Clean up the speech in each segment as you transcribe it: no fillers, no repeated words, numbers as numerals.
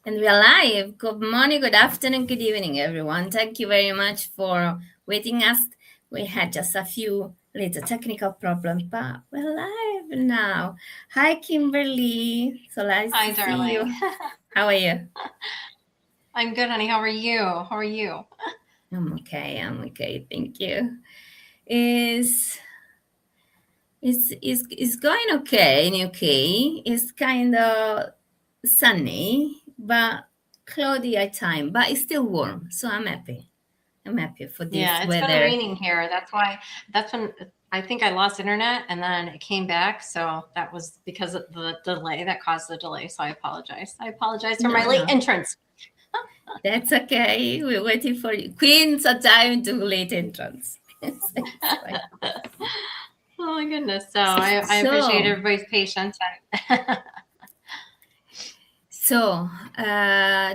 And we are live. Good morning, good afternoon, good evening, everyone. Thank you very much for waiting us. We had just a few little technical problems, but we're live now. Hi, Kimberly. So nice Hi, to see you. darling. How are you? I'm good, honey. How are you? How are you? I'm okay. I'm okay. Thank you. Is it's going okay in UK. It's kind of sunny, but cloudy at time, but it's still warm. So I'm happy. I'm happy for this Yeah, it's been weather. raining here. That's when I think I lost internet and then it came back. So that was because of the delay that caused the delay. So I apologize. I apologize for my No, late no, entrance. that's okay. We're waiting for you. Queen's a time to late entrance. It's fine. Oh my goodness. So I appreciate So, everybody's patience.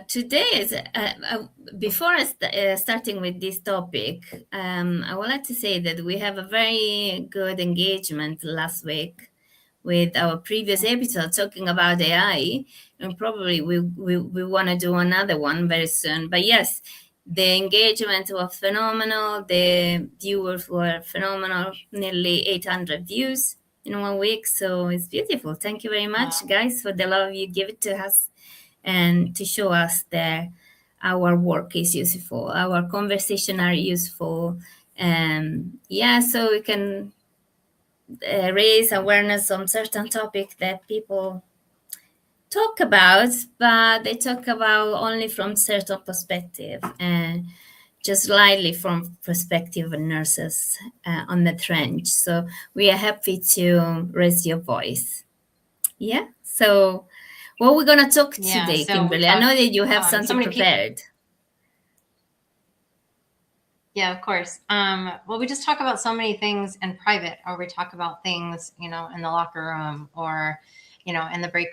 Today is before starting with this topic, I would like to say that we have a very good engagement last week with our previous episode talking about AI, and probably we want to do another one very soon. But yes, the engagement was phenomenal. The viewers were phenomenal, nearly 800 views in 1 week. So it's beautiful. Thank you very much, Wow. guys, for the love you give it to us and to show us that our work is useful, our conversation are useful. Yeah, so we can raise awareness on certain topic that people talk about, but they talk about only from certain perspective and just slightly from perspective of nurses on the trench. So we are happy to raise your voice. Yeah. So what we're gonna talk Yeah. today, So we Kimberly? I talk, know that you have so something many people. prepared. Yeah, of course. Well, we just talk about so many things in private, or we talk about things, in the locker room, or, in the break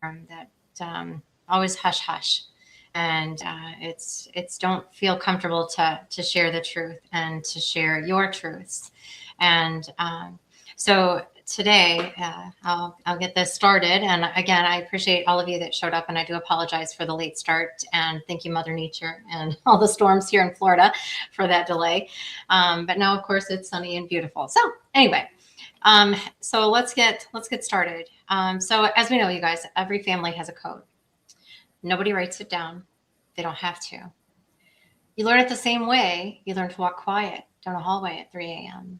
room that always hush hush, and it's don't feel comfortable to share the truth and to share your truths, and so today I'll get this started. And again, I appreciate all of you that showed up, and I do apologize for the late start. And thank you, Mother Nature, and all the storms here in Florida for that delay. But now, of course, it's sunny and beautiful. So anyway, so let's get started. So as we know, you guys, every family has a code. Nobody writes it down. They don't have to. You learn it the same way you learn to walk quiet down a hallway at 3 a.m.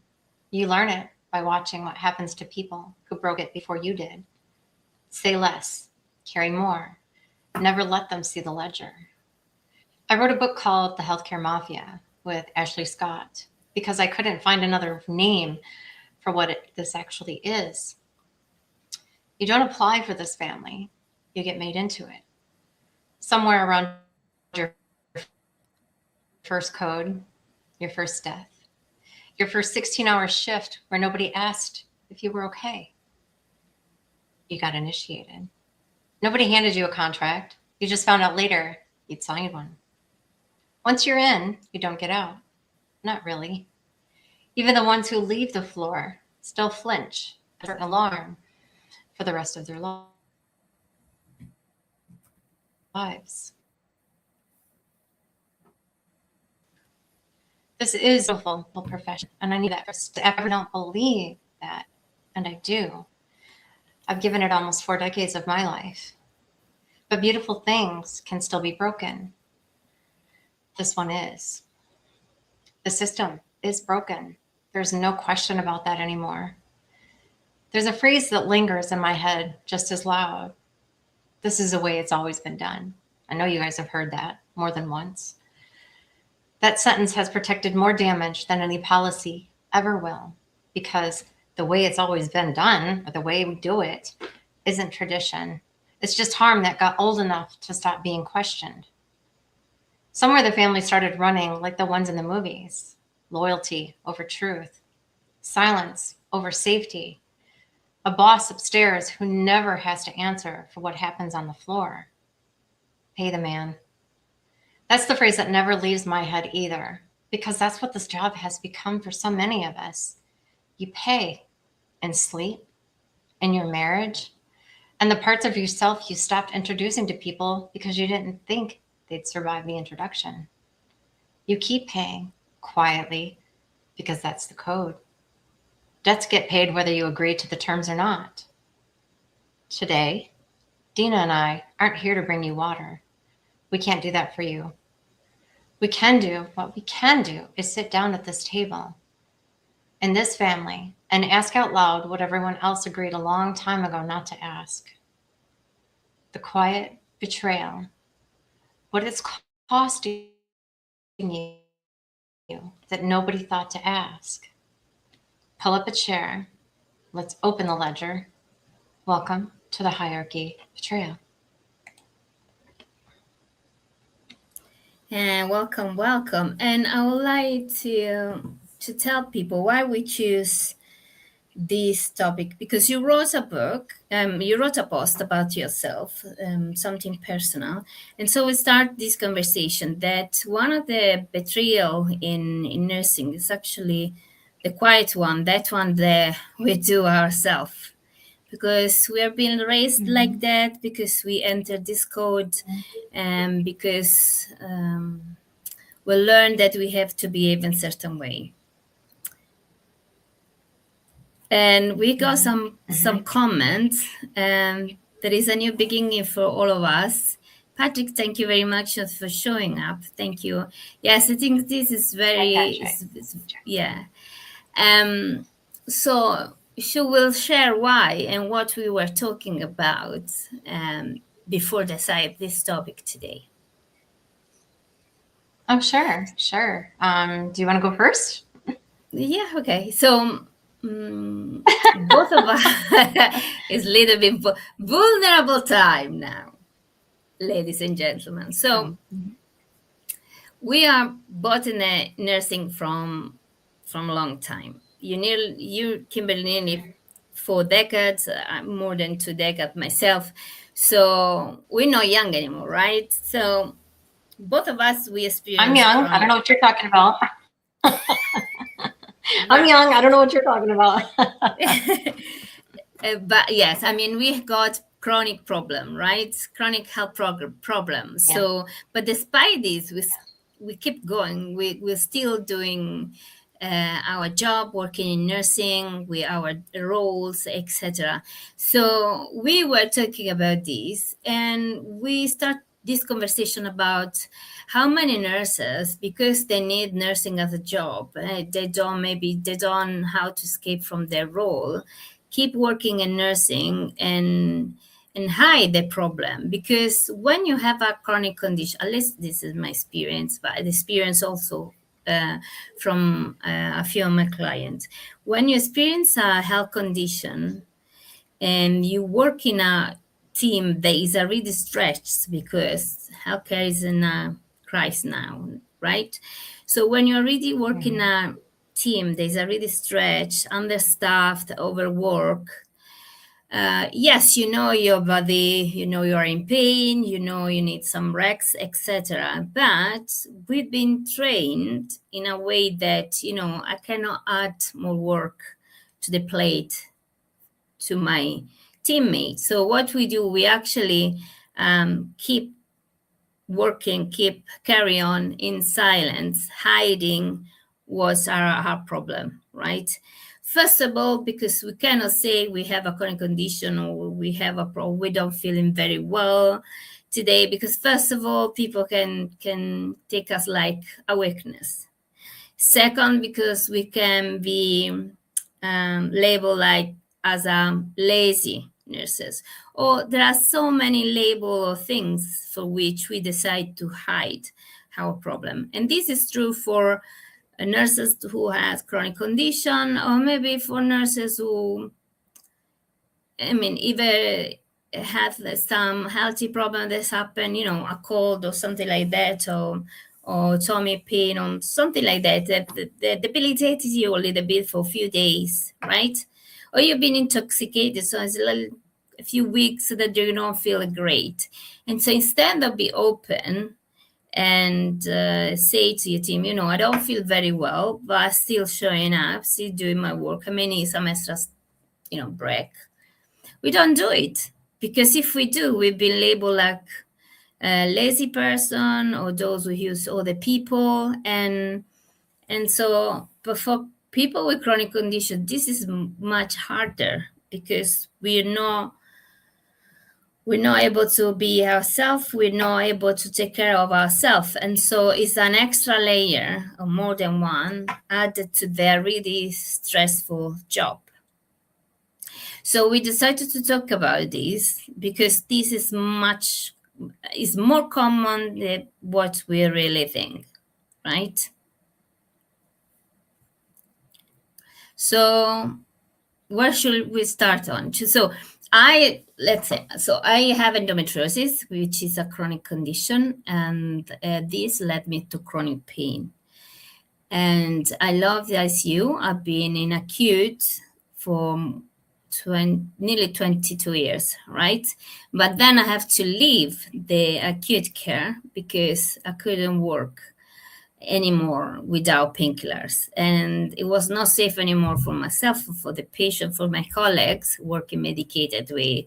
You learn it by watching what happens to people who broke it before you did. Say less, carry more, never let them see the ledger. I wrote a book called The Healthcare Mafia with Ashley Scott because I couldn't find another name for what this actually is. You don't apply for this family, you get made into it. Somewhere around your first code, your first death, your first 16-hour shift where nobody asked if you were okay. You got initiated. Nobody handed you a contract. You just found out later you'd signed one. Once you're in, you don't get out. Not really. Even the ones who leave the floor still flinch at an alarm for the rest of their lives. This is a beautiful profession, and I need that first. If I don't believe that, and I do, I've given it almost 4 decades of my life. But beautiful things can still be broken. This one is. The system is broken. There's no question about that anymore. There's a phrase that lingers in my head just as loud. This is the way it's always been done. I know you guys have heard that more than once. That sentence has protected more damage than any policy ever will, because the way it's always been done, or the way we do it, isn't tradition. It's just harm that got old enough to stop being questioned. Somewhere the family started running like the ones in the movies. Loyalty over truth, silence over safety, a boss upstairs who never has to answer for what happens on the floor. Pay the man. That's the phrase that never leaves my head either, because that's what this job has become for so many of us. You pay in sleep, in your marriage, And the parts of yourself you stopped introducing to people because you didn't think they'd survive the introduction. You keep paying quietly because that's the code. Debts get paid whether you agree to the terms or not. Today, Dina and I aren't here to bring you water. We can't do that for you. What we can do is sit down at this table in this family and ask out loud what everyone else agreed a long time ago not to ask. The quiet betrayal, what it's costing you that nobody thought to ask. Pull up a chair. Let's open the ledger. Welcome to the hierarchy betrayal. And welcome. And I would like to tell people why we choose this topic, because you wrote a book, you wrote a post about yourself, something personal, and so we start this conversation that one of the betrayal in nursing is actually the quiet one, that one that we do ourselves, because we are being raised like that, because we enter this code, and because we learn that we have to behave in a certain way. And we got some comments. There is a new beginning for all of us. Patrick, thank you very much for showing up. Thank you. Yes, I think this is very, yeah. So she will share why and what we were talking about before decide this topic today. Oh, sure. Do you want to go first? Yeah, okay. So both of us is a little bit vulnerable time now, ladies and gentlemen. So we are both in a nursing from a long time. You Kimberly, nearly 4 decades, more than 2 decades myself. So we're not young anymore, right? So both of us, we experience. I'm young. I don't know what you're talking about. I'm young. I don't know what you're talking about. But yes, I mean, we got chronic problem, right? Chronic health problems. Yeah. So, but despite this, we keep going. We're still doing our job, working in nursing, with our roles, etc. So we were talking about this, and we start this conversation about how many nurses, because they need nursing as a job, they don't know how to escape from their role, keep working in nursing and hide the problem. Because when you have a chronic condition, at least this is my experience, but the experience also from a few of my clients, when you experience a health condition and you work in a team that is already stretched, because healthcare is in a crisis now, right? So when you already work in a team that is already stretched, understaffed, overworked, yes, you know your body, you know you're in pain, you know you need some rest, etc. But we've been trained in a way that, I cannot add more work to the plate to my teammates. So what we do, we actually keep working, carry on in silence, hiding what's our problem, right? First of all, because we cannot say we have a chronic condition or we have a problem, we don't feeling very well today, because first of all, people can take us like a weakness. Second, because we can be labeled like as lazy nurses, or there are so many label of things for which we decide to hide our problem. And this is true for nurses who has chronic condition, or maybe for nurses who, either have some healthy problem that's happened, a cold or something like that, or tummy pain or something like that, that debilitates you a little bit for a few days, right? Or you've been intoxicated, so it's a few weeks that you don't feel great. And so instead of be open and say to your team, I don't feel very well, but I'm still showing up, still doing my work, I may need some extra, break. We don't do it. Because if we do, we've been labeled like a lazy person or those who use other people. And so, but for people with chronic condition, this is much harder because we're not able to be ourselves, we're not able to take care of ourselves. And so it's an extra layer, or more than one, added to their really stressful job. So we decided to talk about this because this is more common than what we really think, right? So where should we start on? So I have endometriosis, which is a chronic condition, and this led me to chronic pain. And I love the ICU. I've been in acute for nearly 22 years, right? But then I have to leave the acute care because I couldn't work anymore without painkillers. And it was not safe anymore for myself, for the patient, for my colleagues working medicated with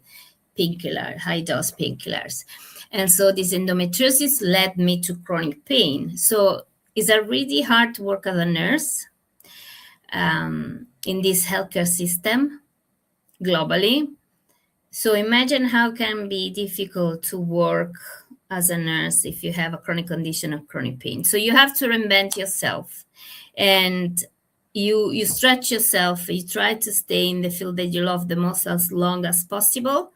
high dose painkillers. And so this endometriosis led me to chronic pain. So it's a really hard to work as a nurse in this healthcare system globally. So imagine how it can be difficult to work as a nurse if you have a chronic condition of chronic pain. So you have to reinvent yourself, and you stretch yourself. You try to stay in the field that you love the most as long as possible,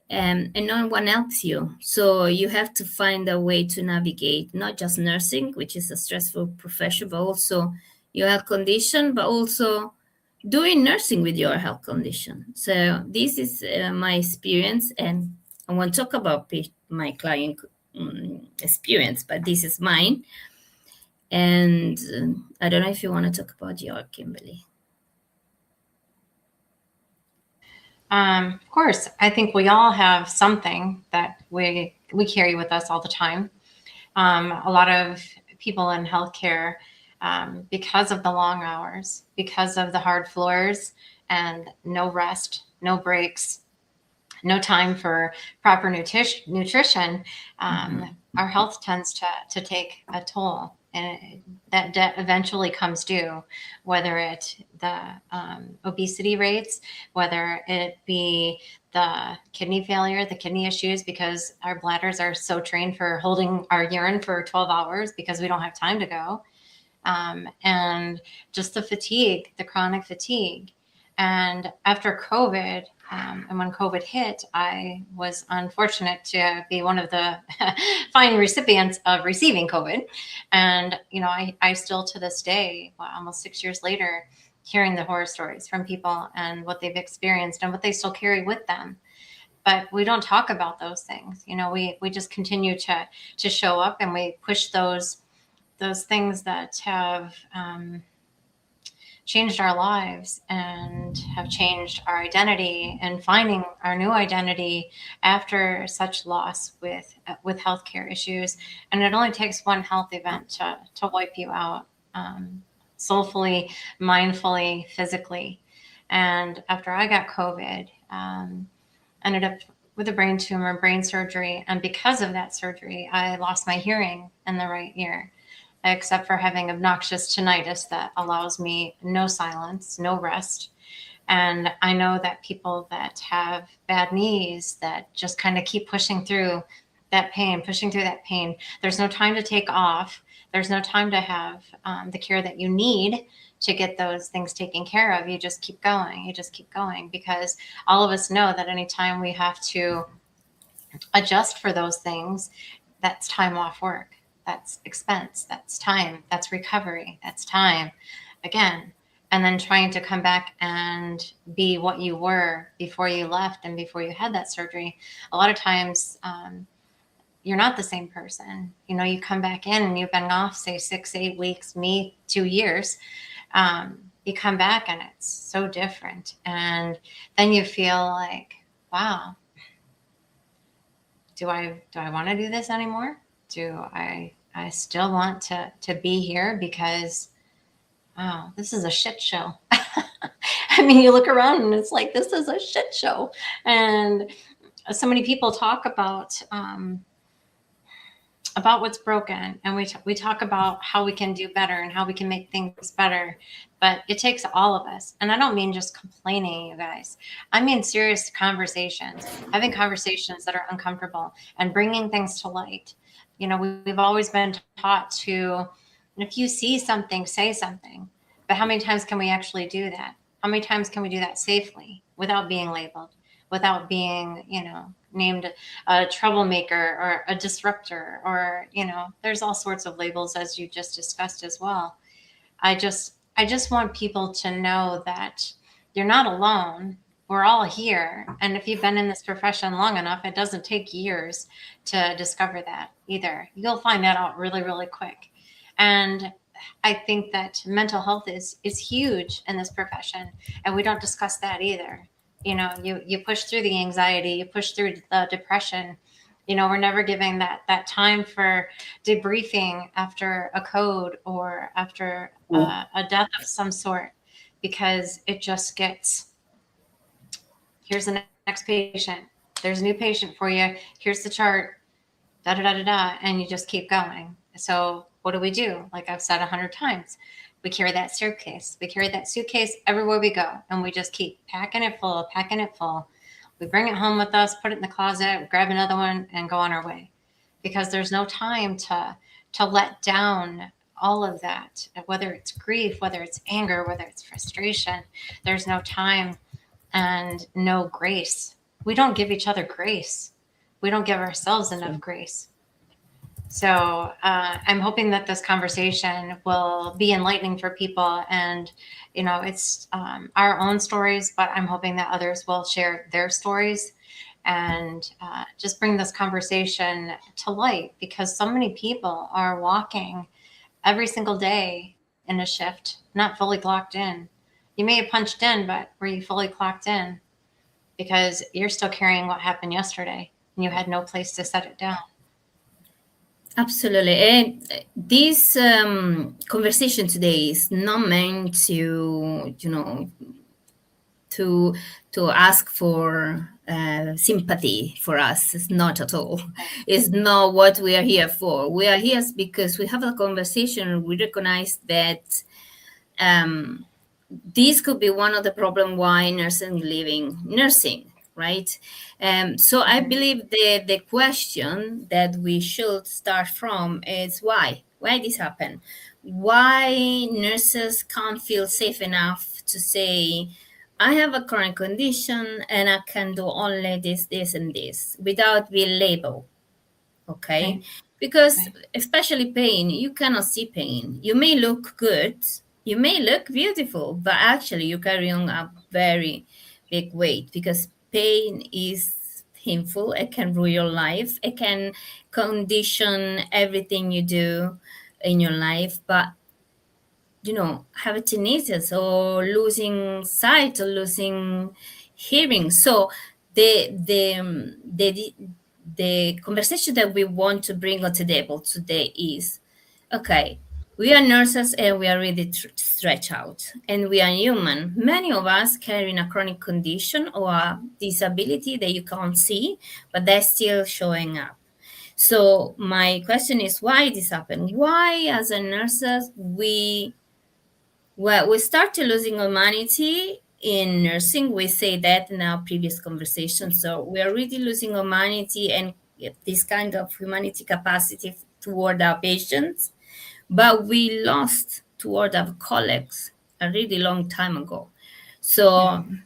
and no one helps you. So you have to find a way to navigate not just nursing, which is a stressful profession, but also your health condition, but also doing nursing with your health condition. So this is my experience, and I want to talk about my client experience, but this is mine. And I don't know if you want to talk about your, Kimberly. Of course, I think we all have something that we carry with us all the time. A lot of people in healthcare, because of the long hours, because of the hard floors, and no rest, no breaks, no time for proper nutrition, our health tends to take a toll, and that debt eventually comes due, whether it the obesity rates, whether it be the kidney failure, the kidney issues, because our bladders are so trained for holding our urine for 12 hours because we don't have time to go, and just the fatigue, the chronic fatigue. And after COVID, and when COVID hit, I was unfortunate to be one of the fine recipients of receiving COVID. And, I still to this day, almost 6 years later, hearing the horror stories from people and what they've experienced and what they still carry with them. But we don't talk about those things. We just continue to show up, and we push those things that have changed our lives and have changed our identity, and finding our new identity after such loss with healthcare issues. And it only takes one health event to wipe you out, soulfully, mindfully, physically. And after I got COVID, ended up with a brain tumor, brain surgery. And because of that surgery, I lost my hearing in the right ear, except for having obnoxious tinnitus that allows me no silence, no rest. And I know that people that have bad knees that just kind of keep pushing through that pain, there's no time to take off. There's no time to have the care that you need to get those things taken care of. You just keep going. Because all of us know that anytime we have to adjust for those things, that's time off work. That's expense, that's time, that's recovery, that's time again. And then trying to come back and be what you were before you left and before you had that surgery. A lot of times you're not the same person. You come back in and you've been off, say 6-8 weeks, me 2 years. You come back and it's so different. And then you feel like, wow, do I want to do this anymore? Do I still want to be here? Because, wow, this is a shit show. I mean, you look around and it's like, this is a shit show. And so many people talk about what's broken, and we talk about how we can do better and how we can make things better, but it takes all of us. And I don't mean just complaining, you guys. I mean serious conversations, having conversations that are uncomfortable and bringing things to light. We've always been taught to, if you see something, say something. But how many times can we actually do that? How many times can we do that safely without being labeled, without being, named a troublemaker or a disruptor, or there's all sorts of labels, as you just discussed as well. I just want people to know that you're not alone. We're all here, and if you've been in this profession long enough, it doesn't take years to discover that either. You'll find that out really, really quick. And I think that mental health is huge in this profession, and we don't discuss that either. You push through the anxiety, you push through the depression. We're never giving that time for debriefing after a code or after a death of some sort, because it just gets, here's the next patient, there's a new patient for you, here's the chart, da da da da da, and you just keep going. So what do? Like I've said 100 times, we carry that suitcase. We carry that suitcase everywhere we go, and we just keep packing it full, packing it full. We bring it home with us, put it in the closet, grab another one, and go on our way, because there's no time to let down all of that. Whether it's grief, whether it's anger, whether it's frustration, there's no time and no grace. We don't give each other grace. We don't give ourselves enough grace. So I'm hoping that this conversation will be enlightening for people, and it's our own stories, but I'm hoping that others will share their stories, and just bring this conversation to light, because so many people are walking every single day in a shift, not fully clocked in. You may have punched in, but were you fully clocked in? Because you're still carrying what happened yesterday, and you had no place to set it down. Absolutely. And this conversation today is not meant to, to ask for sympathy for us. It's not at all. It's not what we are here for. We are here because we have a conversation. We recognize that this could be one of the problem why nursing leaving nursing, right? So I believe the question that we should start from is why this happen, why nurses can't feel safe enough to say, I have a chronic condition and I can do only this and this without being labeled. Okay, Right. because Right. especially pain, you cannot see pain. You may look good, you may look beautiful, but actually you carry on a very big weight, because pain is painful. It can ruin your life, it can condition everything you do in your life. But have a tinnitus or losing sight or losing hearing. So the conversation that we want to bring on the table today is, okay, we are nurses and we are really stretched out, and we are human. Many of us carrying a chronic condition or a disability that you can't see, but they're still showing up. So my question is, why this happened? Why, as a nurses, we start to losing humanity in nursing. We say that in our previous conversation. So we are really losing humanity and this kind of humanity capacity toward our patients, but we lost toward our colleagues a really long time ago. So Mhm.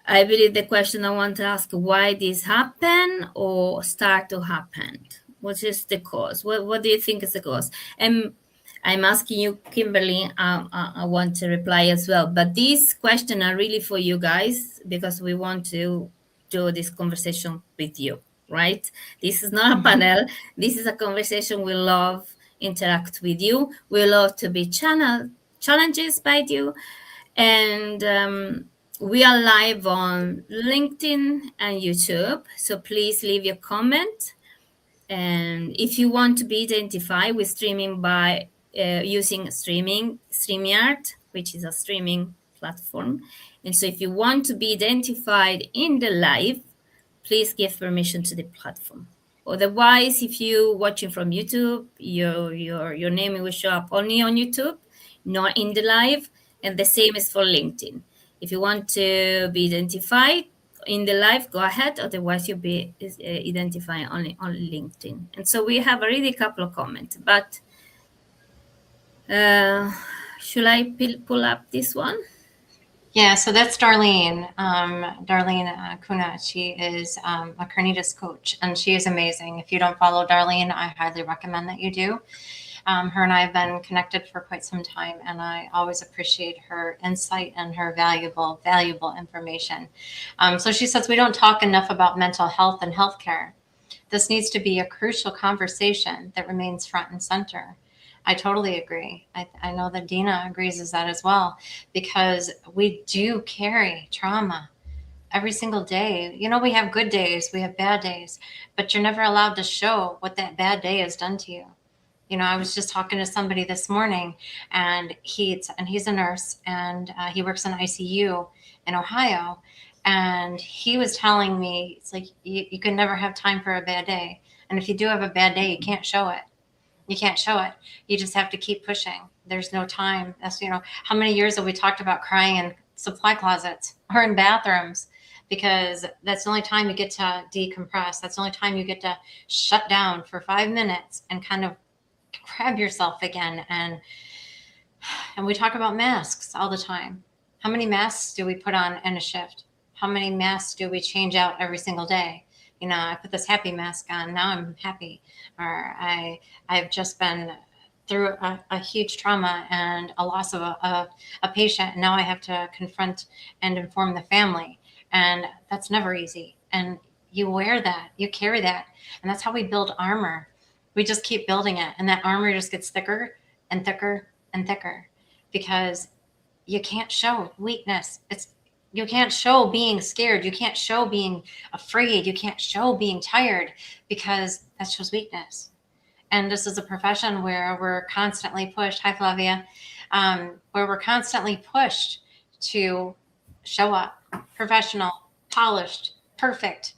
I believe the question I want to ask, why this happened or start to happen? What is the cause? What do you think is the cause? And I'm asking you, Kimberly, I want to reply as well. But these questions are really for you guys, because we want to do this conversation with you, right? This is not a Mhm. panel. This is a conversation we love interact with you. We love to be challenges by you. And we are live on LinkedIn and YouTube. So please leave your comment. And if you want to be identified with streaming by using StreamYard, which is a streaming platform. And so if you want to be identified in the live, please give permission to the platform. Otherwise, if you watching from YouTube, your name will show up only on YouTube, not in the live, and the same is for LinkedIn. If you want to be identified in the live, go ahead. Otherwise, you'll be identified only on LinkedIn. And so we have already a couple of comments, but should I pull up this one? Yeah, so that's Darlene. Darlene Kuna. She is a carnitas coach, and she is amazing. If you don't follow Darlene, I highly recommend that you do. Her and I have been connected for quite some time, and I always appreciate her insight and her valuable information. So she says we don't talk enough about mental health and healthcare. This needs to be a crucial conversation that remains front and center. I totally agree. I know that Dina agrees with that as well, because we do carry trauma every single day. You know, we have good days, we have bad days, but you're never allowed to show what that bad day has done to you. You know, I was just talking to somebody this morning, and he's a nurse, and he works in ICU in Ohio, and he was telling me, it's like you can never have time for a bad day, and if you do have a bad day, you can't show it. You can't show it. You just have to keep pushing. There's no time. That's, you know, how many years have we talked about crying in supply closets or in bathrooms? Because that's the only time you get to decompress. That's the only time you get to shut down for 5 minutes and kind of grab yourself again. And we talk about masks all the time. How many masks do we put on in a shift? How many masks do we change out every single day? You know, I put this happy mask on, now I'm happy. Or I've just been through a huge trauma and a loss of a patient, and now I have to confront and inform the family. And that's never easy. And you wear that, you carry that, and that's how we build armor. We just keep building it, and that armor just gets thicker and thicker and thicker, because you can't show weakness. You can't show being scared. You can't show being afraid. You can't show being tired, because that shows weakness. And this is a profession where we're constantly pushed. Hi, Flavia. Where we're constantly pushed to show up, professional, polished, perfect,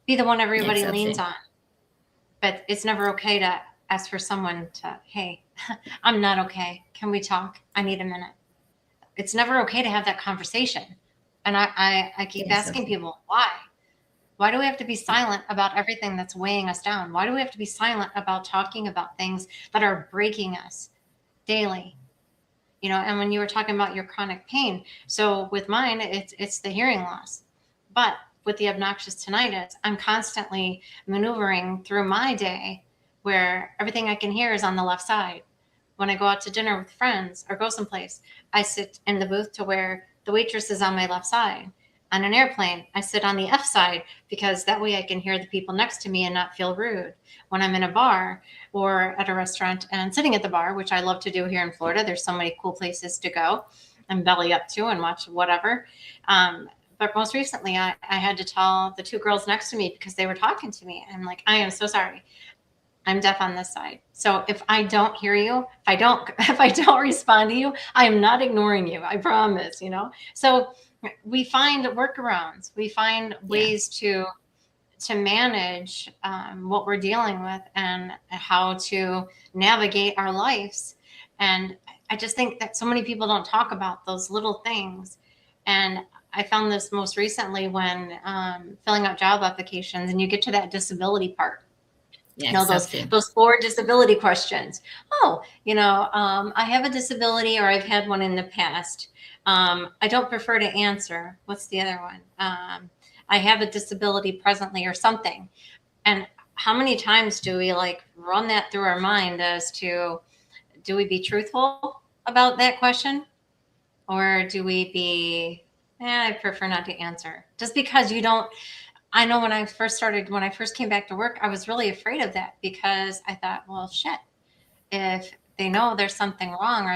be the one everybody leans on. But it's never okay to ask for someone to, hey, I'm not okay. Can we talk? I need a minute. It's never okay to have that conversation. And I keep asking people, why? Why do we have to be silent about everything that's weighing us down? Why do we have to be silent about talking about things that are breaking us daily? You know, and when you were talking about your chronic pain, so with mine, it's the hearing loss. But with the obnoxious tinnitus, I'm constantly maneuvering through my day where everything I can hear is on the left side. When I go out to dinner with friends or go someplace, I sit in the booth to where the waitress is on my left side. On an airplane, I sit on the F side, because that way I can hear the people next to me and not feel rude. When I'm in a bar or at a restaurant and sitting at the bar, which I love to do here in Florida, there's so many cool places to go and belly up to and watch whatever. But most recently, I had to tell the two girls next to me, because they were talking to me. I'm like, I am so sorry. I'm deaf on this side. So if I don't hear you, if I don't respond to you, I am not ignoring you. I promise, you know? So we find workarounds. We find ways to manage what we're dealing with and how to navigate our lives. And I just think that so many people don't talk about those little things. And I found this most recently when filling out job applications, and you get to that disability part. Yeah, you know, those 4 disability questions. Oh, you know, I have a disability, or I've had one in the past. I don't prefer to answer. What's the other one? I have a disability presently, or something. And how many times do we like run that through our mind as to, do we be truthful about that question? Or do we be, I prefer not to answer, just because you don't. I know when I first came back to work, I was really afraid of that, because I thought, well, shit, if they know there's something wrong,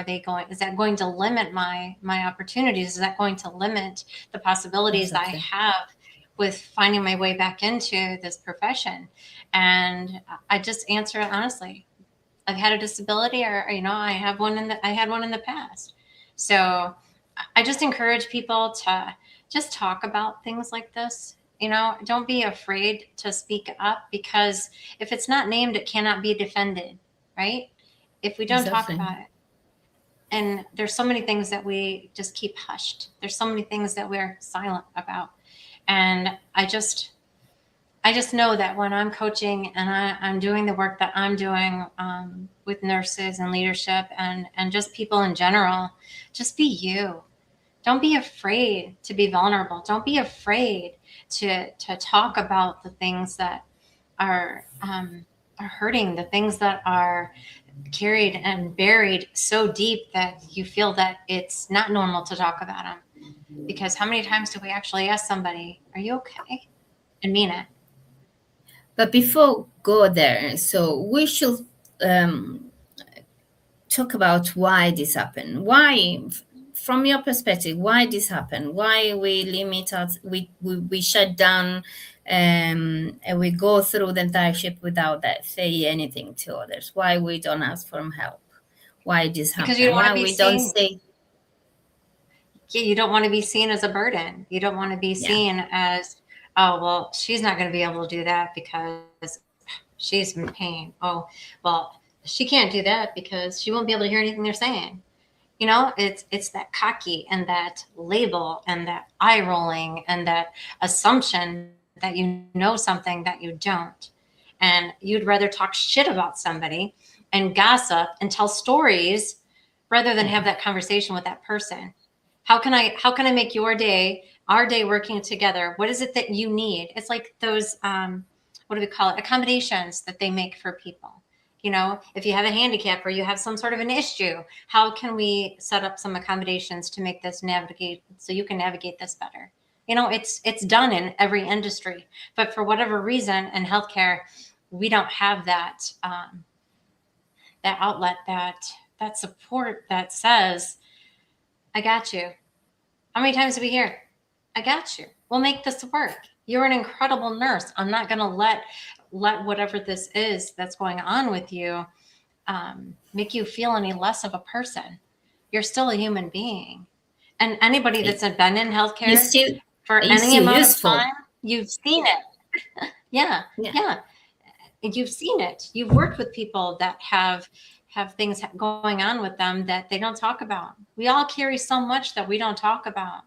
is that going to limit my opportunities? Is that going to limit the possibilities that I have with finding my way back into this profession? And I just answer it honestly. I've had a disability, or, you know, I had one in the past. So I just encourage people to just talk about things like this. Don't be afraid to speak up, because if it's not named, it cannot be defended, right? If we don't talk Exactly. about it. And there's so many things that we just keep hushed. There's so many things that we're silent about. And I just know that when I'm coaching and I'm doing the work that I'm doing with nurses and leadership and just people in general, just be you. Don't be afraid to be vulnerable. Don't be afraid to talk about the things that are hurting, the things that are carried and buried so deep that you feel that it's not normal to talk about them. Because how many times do we actually ask somebody, "Are you okay?" and mean it? But before go there, so we should um, talk about why this happened. Why, from your perspective, why this happened? Why we limit us? We shut down, and we go through the entire ship without that say anything to others. Why we don't ask for help? Why this Because you don't happened? want Why to be we don't seen. say, Yeah, you don't want to be seen as a burden. You don't want to be yeah, seen as, oh, well, she's not going to be able to do that because she's in pain. Oh, well, she can't do that because she won't be able to hear anything they're saying. It's that cocky and that label and that eye rolling and that assumption that you know something that you don't. And you'd rather talk shit about somebody and gossip and tell stories rather than have yeah, that conversation with that person. How can I make your day, our day working together? What is it that you need? It's like those what do we call it? Accommodations that they make for people. If you have a handicap or you have some sort of an issue, how can we set up some accommodations to make this navigate so you can navigate this better? It's done in every industry, but for whatever reason in healthcare, we don't have that outlet, that support that says, "I got you." How many times do we hear, "I got you. We'll make this work. You're an incredible nurse. I'm not going to let whatever this is that's going on with you make you feel any less of a person. You're still a human being." And anybody it, that's been in you healthcare still for you any still amount of useful. time, you've seen it. Yeah, Yeah, yeah. You've seen it. You've worked with people that have things going on with them that they don't talk about. We all carry so much that we don't talk about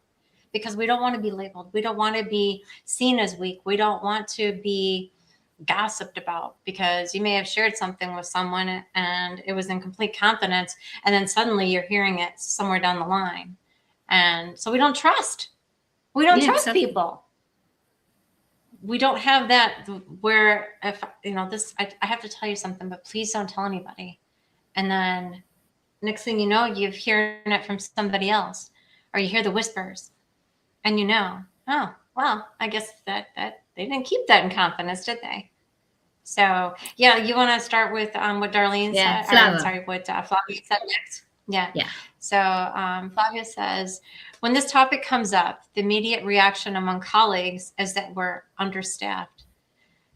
because we don't want to be labeled. We don't want to be seen as weak. We don't want to be gossiped about because you may have shared something with someone and it was in complete confidence, and then suddenly you're hearing it somewhere down the line. And so we don't trust. We don't yeah, trust exactly. people. We don't have that where if this I have to tell you something, but please don't tell anybody. And then next thing you know, you've heard it from somebody else, or you hear the whispers, and oh well, I guess that they didn't keep that in confidence, did they? So yeah, you want to start with what Darlene Yeah, said, or I'm flower. sorry, what Flavia said next. Yeah. Yeah. So Flavia says, when this topic comes up, the immediate reaction among colleagues is that we're understaffed.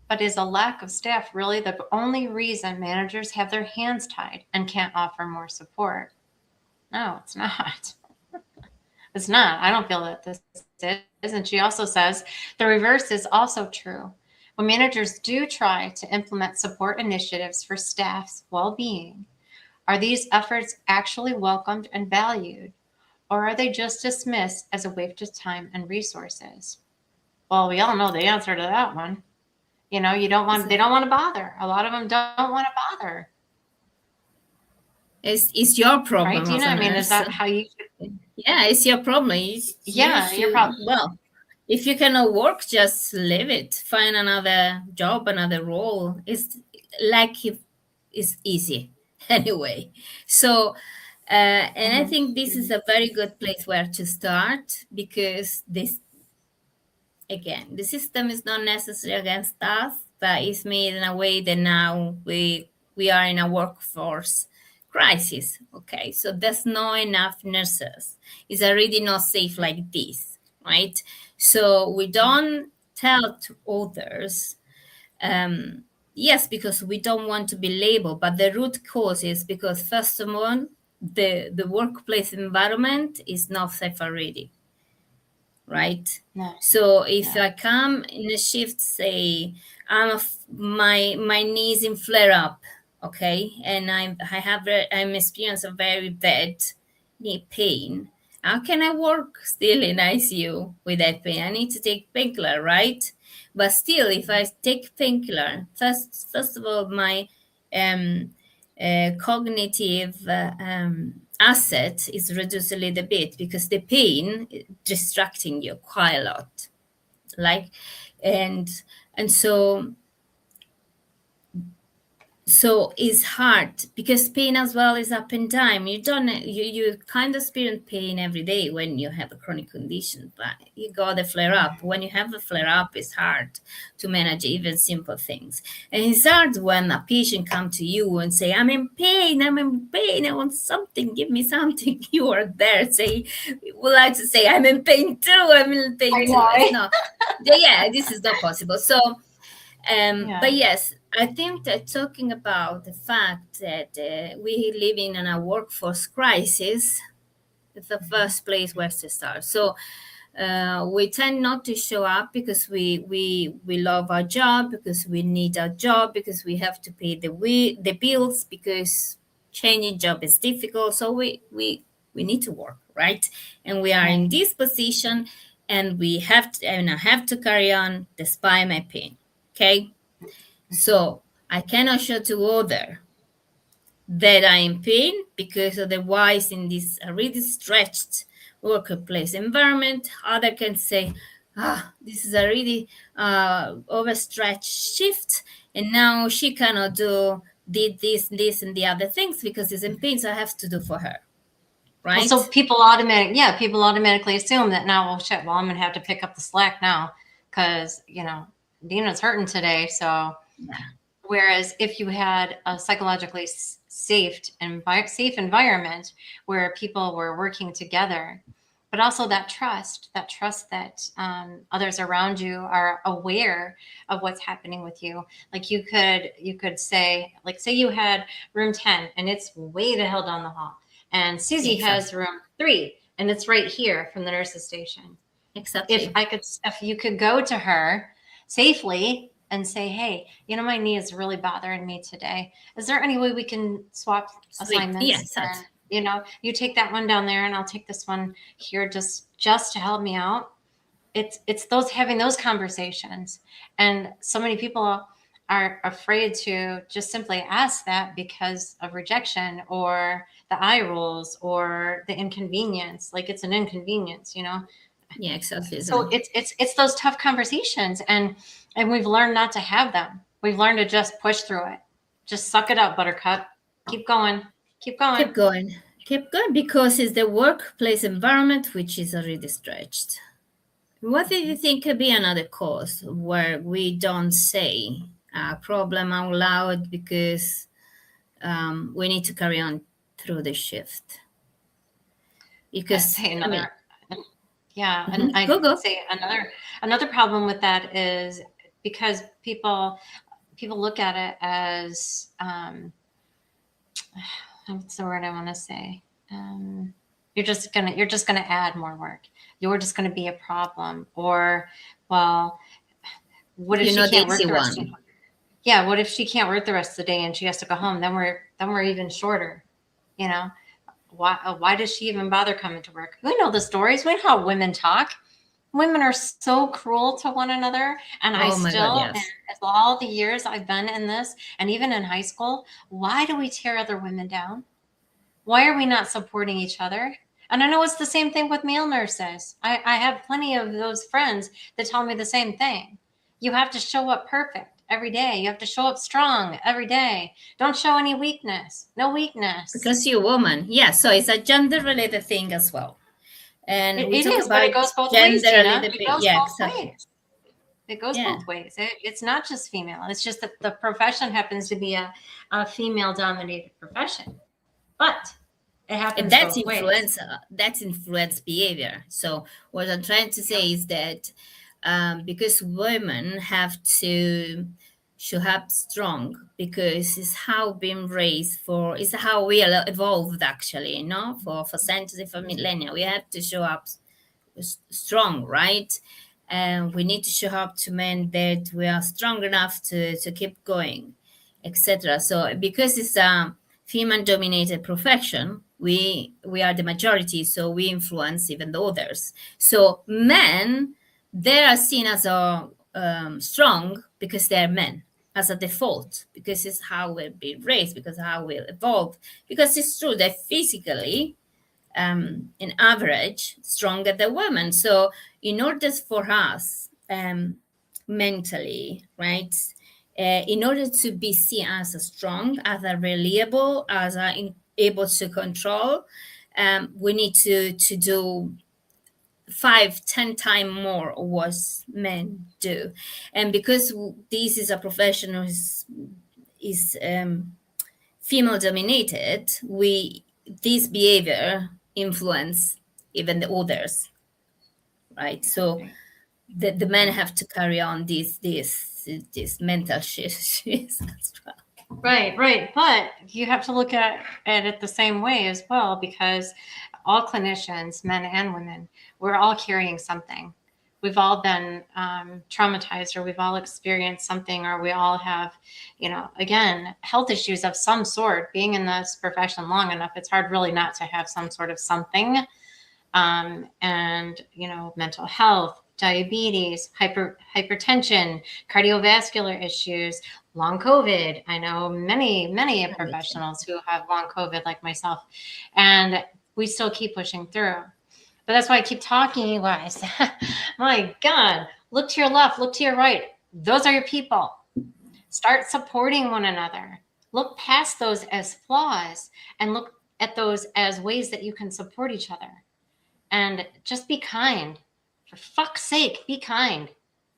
But is a lack of staff really the only reason managers have their hands tied and can't offer more support? No, it's not. It's not. I don't feel that this is. And she also says the reverse is also true. When managers do try to implement support initiatives for staff's well being, are these efforts actually welcomed and valued? Or are they just dismissed as a waste of time and resources? Well, we all know the answer to that one. They don't want to bother. A lot of them don't want to bother. It's your Right, problem Dina? as I a mean, is nurse. that how you Yeah, it's your problem. You yeah, you're should, probably well, if you cannot work, just leave it. Find another job, another role. It's like if it's easy anyway. So, and I mhm. think this is a very good place where to start because this, again, the system is not necessarily against us, but it's made in a way that now we are in a workforce crisis. Okay, so there's not enough nurses. It's already not safe like this, right? So we don't tell to others. Yes, because we don't want to be labeled, but the root cause is because first of all, the workplace environment is not safe already. right? No. So if Yeah. I come in a shift, say my knees in flare up, okay, and I'm experience a very bad knee pain. How can I work still in ICU with that pain? I need to take painkiller, right? But still, if I take painkiller, first of all, my um, cognitive asset is reduced a little bit because the pain is distracting you quite a lot, like, and and so it's hard because pain as well is up and down. You kind of experience pain every day when you have a chronic condition, but you got a flare up. When you have a flare up, it's hard to manage even simple things. And it's hard when a patient come to you and say, I'm in pain, I want something, give me something. You are there, say, would like to say, I'm in pain too, I'm in pain I too. know. It's not, yeah, this is not possible. So but Yeah. yes, I think that talking about the fact that we live in a workforce crisis is the first place where to start. So we tend not to show up because we love our job, because we need our job, because we have to pay the bills, because changing job is difficult. So we need to work, right? And we are in Right. this position, and we have to, and I have to carry on despite my pain. Okay, so I cannot show to other that I am in pain, because otherwise in this really stretched workplace environment, other can say, this is a really overstretched shift, and now she cannot did this and the other things because it's in pain, so I have to do for her, Well, so right? people automatically assume that now, well, shit, well, I'm gonna have to pick up the slack now because Dina's hurting today. So, Yeah, whereas if you had a psychologically safe environment where people were working together, but also that trust that others around you are aware of what's happening with you. Like you could say, like, say you had room 10 and it's way the hell down the hall, and yeah, Susie has exactly, room 3 and it's right here from the nurse's station. if exactly. I could, if you could go to her safely and say, "Hey, my knee is really bothering me today. Is there any way we can swap Sweet, yeah, assignments? exactly. And you take that one down there, and I'll take this one here, just to help me out." It's those having those conversations, and so many people are afraid to just simply ask that because of rejection or the eye rolls or the inconvenience. Like, it's an inconvenience. Yeah, exactly, isn't So it? it's those tough conversations, and we've learned not to have them. We've learned to just push through it. Just suck it up, buttercup. Keep going. Keep Keep going. going. Keep going, because it's the workplace environment which is already stretched. What do you think could be another cause where we don't say a problem out loud because we need to carry on through the shift? I'd Because, say I mean, another, yeah, and I'd go, go. say another problem with that is because people look at it as, what's the word I want to say? Um, you're just gonna add more work. You're just gonna be a problem. Or, well, what if You she know the can't easy work the rest of one. yeah, what if she can't work the rest of the day and she has to go home? Then we're even shorter. You know, why does she even bother coming to work? We know the stories. We know how women talk. Women are so cruel to one another, and I Oh my God, still, and yes. as all the years I've been in this, and even in high school, why do we tear other women down? Why are we not supporting each other? And I know it's the same thing with male nurses. I have plenty of those friends that tell me the same thing. You have to show up perfect every day. You have to show up strong every day. Don't show any weakness. No weakness. Because you're a woman. Yeah, so it's a gender related thing as well. And It, we it talk is, but about it goes both ways, gender a Gina. little It bit. goes Yeah, both exactly. ways. It goes Yeah. both ways. It's not just female. It's just that the profession happens to be a female dominated profession. But it And happens that's both ways. influence. That's influence behavior. So what I'm trying to Yep. say is that because women have to show up strong, because it's how being raised for, it's how we evolved actually, for centuries, for millennia. We have to show up strong, right? And we need to show up to men that we are strong enough to keep going, etc. So because it's a female dominated profession, we are the majority, so we influence even the others. So men, they are seen as a strong because they're men, as a default, because it's how we've been raised, because how we evolved, because it's true that physically, in average, stronger than women. So in order for us, mentally, right, in order to be seen as a strong, as a reliable, as a able to control, we need to do 5-10 times more of what men do. And because this is a profession is female dominated, we this behavior influence even the others, right? So the men have to carry on this mental shit as well. Right. But you have to look at it the same way as well, because all clinicians, men and women, we're all carrying something. We've all been traumatized, or we've all experienced something, or we all have, again, health issues of some sort. Being in this profession long enough, it's hard really not to have some sort of something. And mental health, diabetes, hypertension, cardiovascular issues, long COVID. I know many professionals who have long COVID, like myself, and we still keep pushing through. But that's why I keep talking, you guys. My God, look to your left, look to your right. Those are your people. Start supporting one another. Look past those as flaws and look at those as ways that you can support each other. And just be kind. For fuck's sake, be kind.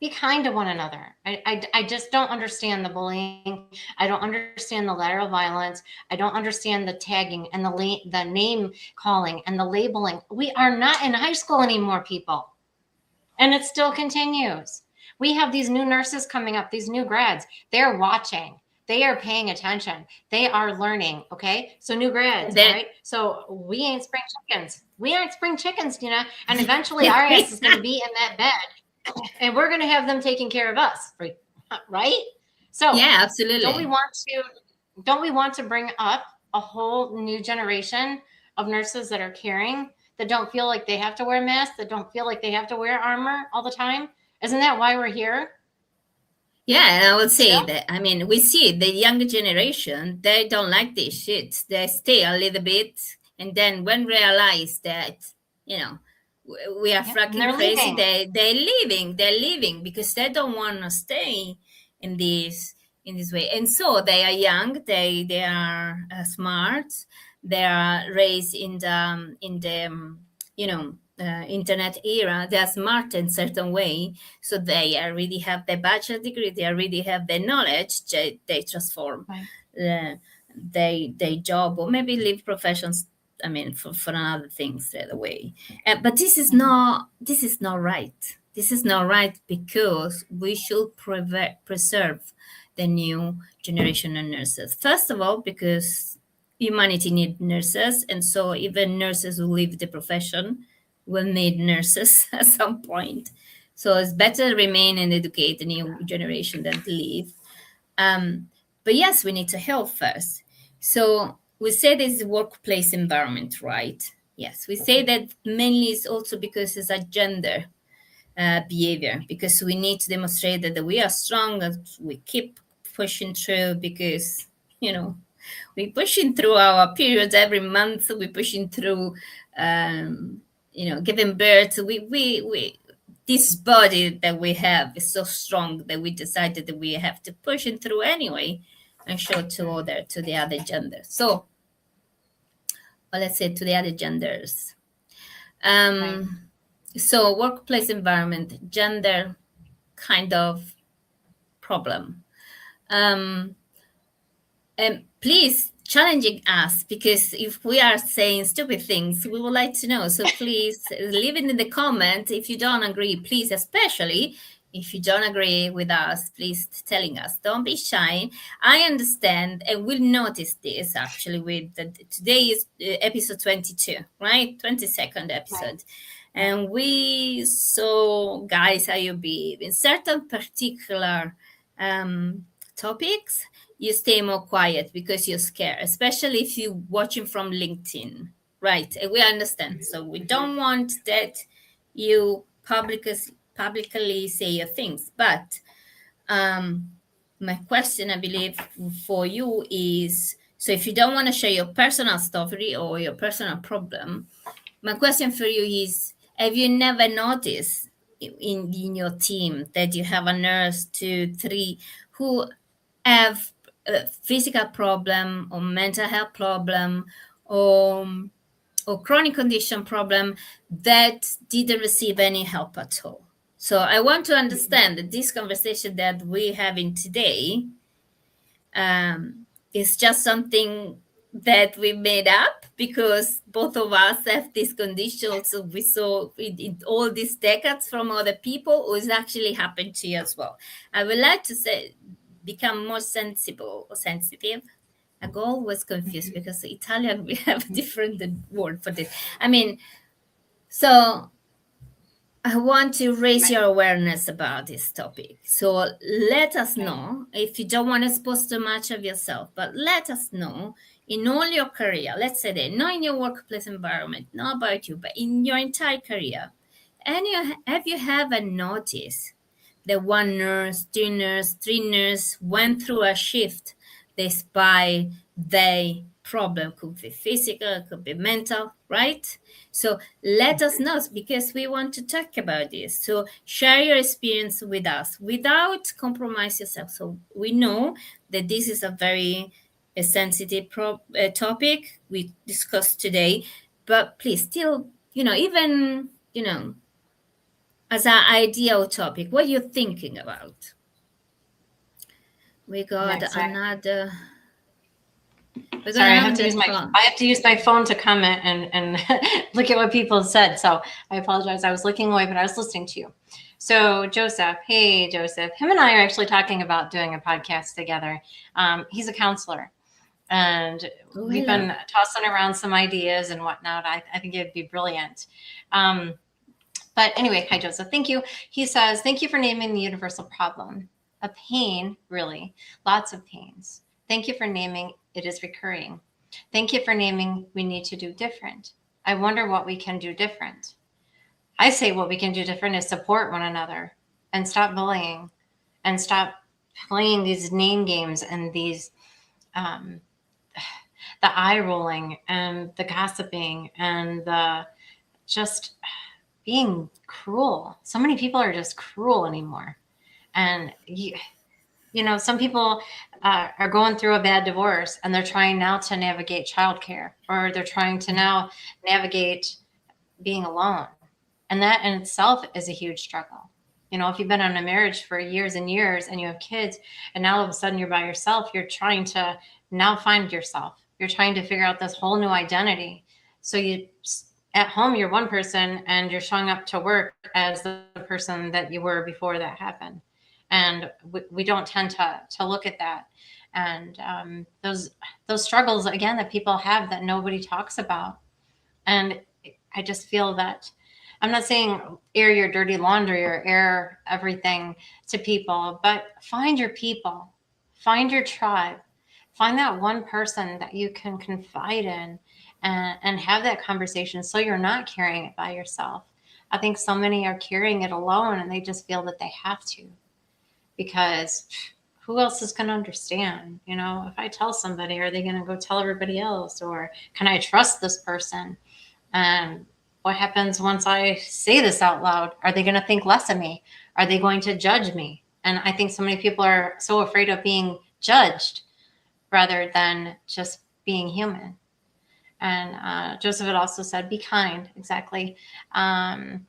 Be kind to one another. I just don't understand the bullying. I don't understand the lateral violence. I don't understand the tagging and the name calling and the labeling. We are not in high school anymore, people. And it still continues. We have these new nurses coming up, these new grads. They're watching. They are paying attention. They are learning. Okay. So new grads, right? So we ain't spring chickens. We aren't spring chickens, Tina. And eventually our ass is going to be in that bed and we're going to have them taking care of us. Right. So yeah, absolutely. Don't we want to bring up a whole new generation of nurses that are caring, that don't feel like they have to wear masks, that don't feel like they have to wear armor all the time? Isn't that why we're here? Yeah, and I would say that, I mean, we see the younger generation, they don't like this shit. They stay a little bit, and then when realize that, we are fucking crazy, they're leaving because they don't want to stay in this way. And so they are young, they are smart, they are raised in the internet era. They are smart in certain way, so they already have their bachelor degree, they already have their knowledge. They transform their job or maybe leave professions, I mean, for another things straight away. But this is not right. This is not right, because we should preserve the new generation of nurses. First of all, because humanity needs nurses, and so even nurses who leave the profession will need nurses at some point. So it's better to remain and educate the new generation than to leave. But yes, we need to help first. So we say this is workplace environment, right? Yes, we say that mainly is also because it's a gender behavior, because we need to demonstrate that we are strong, that we keep pushing through, because, we're pushing through our periods every month, we're pushing through giving birth. We this body that we have is so strong that we decided that we have to push it through anyway and show to the other gender. So, well, let's say to the other genders. So workplace environment, gender kind of problem. And please challenging us, because if we are saying stupid things, we would like to know. So please leave it in the comment if you don't agree, please, especially if you don't agree with us, please telling us. Don't be shy. I understand, and we'll notice this actually with today is episode 22, right? 22nd episode. And we saw, guys, how you behave in certain particular topics. You stay more quiet because you're scared, especially if you're watching from LinkedIn, right? And we understand. So we don't want that you publicly say your things. But my question, I believe, for you is, so if you don't want to share your personal story or your personal problem, my question for you is, have you never noticed in your team that you have a nurse, two, three, who have a physical problem or mental health problem or chronic condition problem that didn't receive any help at all? So I want to understand that this conversation that we're having today is just something that we made up because both of us have this condition. So we saw in all these decades from other people, or it's actually happened to you as well. I would like to say, become more sensible or sensitive. I go always confused because Italian we have a different word for this. I mean, so I want to raise your awareness about this topic. So let us know if you don't want to expose too much of yourself, but let us know in all your career, let's say that, not in your workplace environment, not about you, but in your entire career. And have you ever noticed that one nurse, two nurse, three nurse went through a shift despite their problem? Could be physical, could be mental, right? So let us know because we want to talk about this. So share your experience with us without compromise yourself. So we know that this is a very sensitive topic we discussed today, but please still, even, as an ideal topic, what you're thinking about. We got Exactly. another. We're Sorry, gonna have that call. I have to use my phone to comment and look at what people said. So I apologize. I was looking away, but I was listening to you. So Joseph, hey Joseph, him and I are actually talking about doing a podcast together. He's a counselor, and Oh, we've hello. been tossing around some ideas and whatnot. I think it'd be brilliant. But anyway, hi Joseph, thank you. He says, thank you for naming the universal problem. A pain, really, lots of pains. Thank you for naming it is recurring. Thank you for naming we need to do different. I wonder what we can do different. I say what we can do different is support one another and stop bullying and stop playing these name games and these um, the eye rolling and the gossiping and the just being cruel. So many people are just cruel anymore. And some people are going through a bad divorce and they're trying now to navigate childcare, or they're trying to now navigate being alone. And that in itself is a huge struggle. If you've been in a marriage for years and years and you have kids and now all of a sudden you're by yourself, you're trying to now find yourself. You're trying to figure out this whole new identity. So at home, you're one person and you're showing up to work as the person that you were before that happened. And we don't tend to look at that. And those struggles, again, that people have that nobody talks about. And I just feel that I'm not saying air your dirty laundry or air everything to people, but find your people, find your tribe, find that one person that you can confide in and have that conversation so you're not carrying it by yourself. I think so many are carrying it alone and they just feel that they have to, because who else is going to understand? If I tell somebody, are they going to go tell everybody else? Or can I trust this person? And what happens once I say this out loud? Are they going to think less of me? Are they going to judge me? And I think so many people are so afraid of being judged rather than just being human. And Joseph had also said, be kind. Exactly. And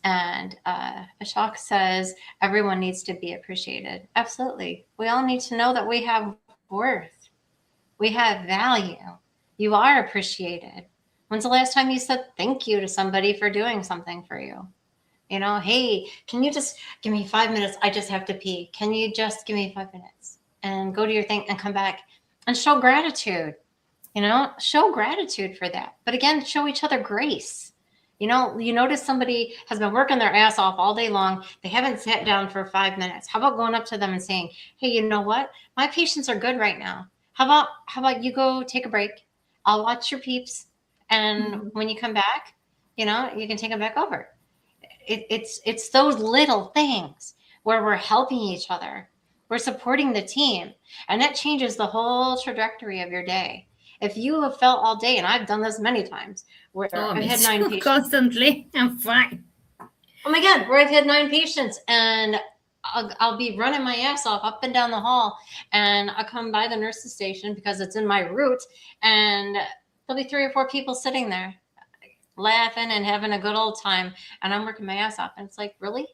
Ashok says, everyone needs to be appreciated. Absolutely. We all need to know that we have worth. We have value. You are appreciated. When's the last time you said thank you to somebody for doing something for you? Hey, can you just give me 5 minutes? I just have to pee. Can you just give me 5 minutes and go to your thing and come back and show gratitude? Show gratitude for that. But again, show each other grace. You notice somebody has been working their ass off all day long. They haven't sat down for 5 minutes. How about going up to them and saying, "Hey, you know what? My patients are good right now. How about you go take a break? I'll watch your peeps, and Mhm. when you come back, you can take them back over." It's those little things where we're helping each other, we're supporting the team, and that changes the whole trajectory of your day. If you have felt all day, and I've done this many times, where Oh, I've me had nine too. patients. Constantly. I'm fine. Oh my God, where I've had nine patients, and I'll be running my ass off up and down the hall, and I'll come by the nurse's station because it's in my route, and there'll be three or four people sitting there laughing and having a good old time, and I'm working my ass off. And it's like, really?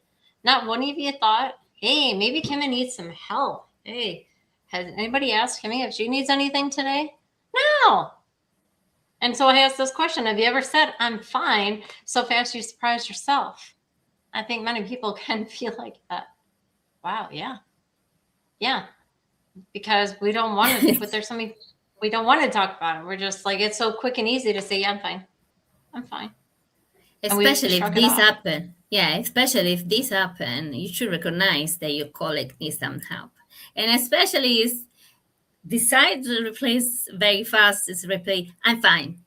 Not one of you thought, hey, maybe Kimmy needs some help. Hey, has anybody asked Kimmy if she needs anything today? No. And so I asked this question: have you ever said, I'm fine, so fast you surprised yourself? I think many people can feel like that. Wow, yeah. Yeah. Because we don't want to put there something, we don't want to talk about it. We're just like, it's so quick and easy to say, yeah, I'm fine. I'm fine. And we Especially shrug if it this off. happen. Yeah, especially if this happen, you should recognize that your colleague needs some help. And especially is decide to replace very fast is replace I'm fine,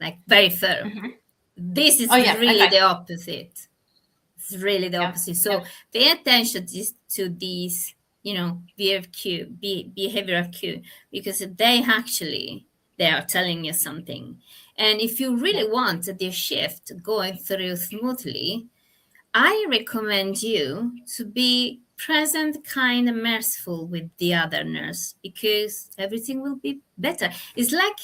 like very firm. Mm-hmm. This Oh is yeah, I'm really fine. the opposite. It's really the Yep. opposite. Yep. So pay attention to these, behavioral cue, because they are telling you something. And if you really Yep. want the shift going through smoothly, I recommend you to be present, kind, and merciful with the other nurse, because everything will be better. It's like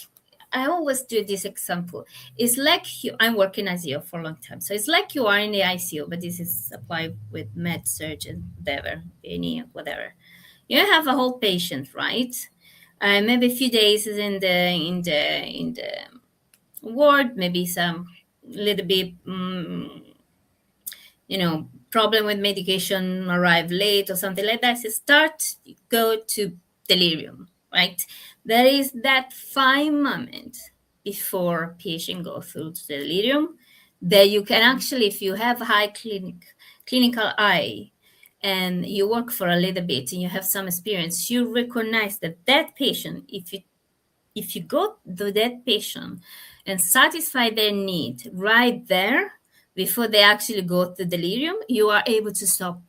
I always do this example. It's like I'm working as you for a long time. So it's like you are in the ICU, but this is applied with med surgeon, whatever, any, whatever. You have a whole patient, right? Maybe a few days is in the ward, maybe some little bit problem with medication arrive late or something like that, so go to delirium, right? There is that fine moment before patient go through to delirium that you can actually, if you have high clinical eye and you work for a little bit and you have some experience, you recognize that patient, if you go to that patient and satisfy their need right there before they actually go to delirium, you are able to stop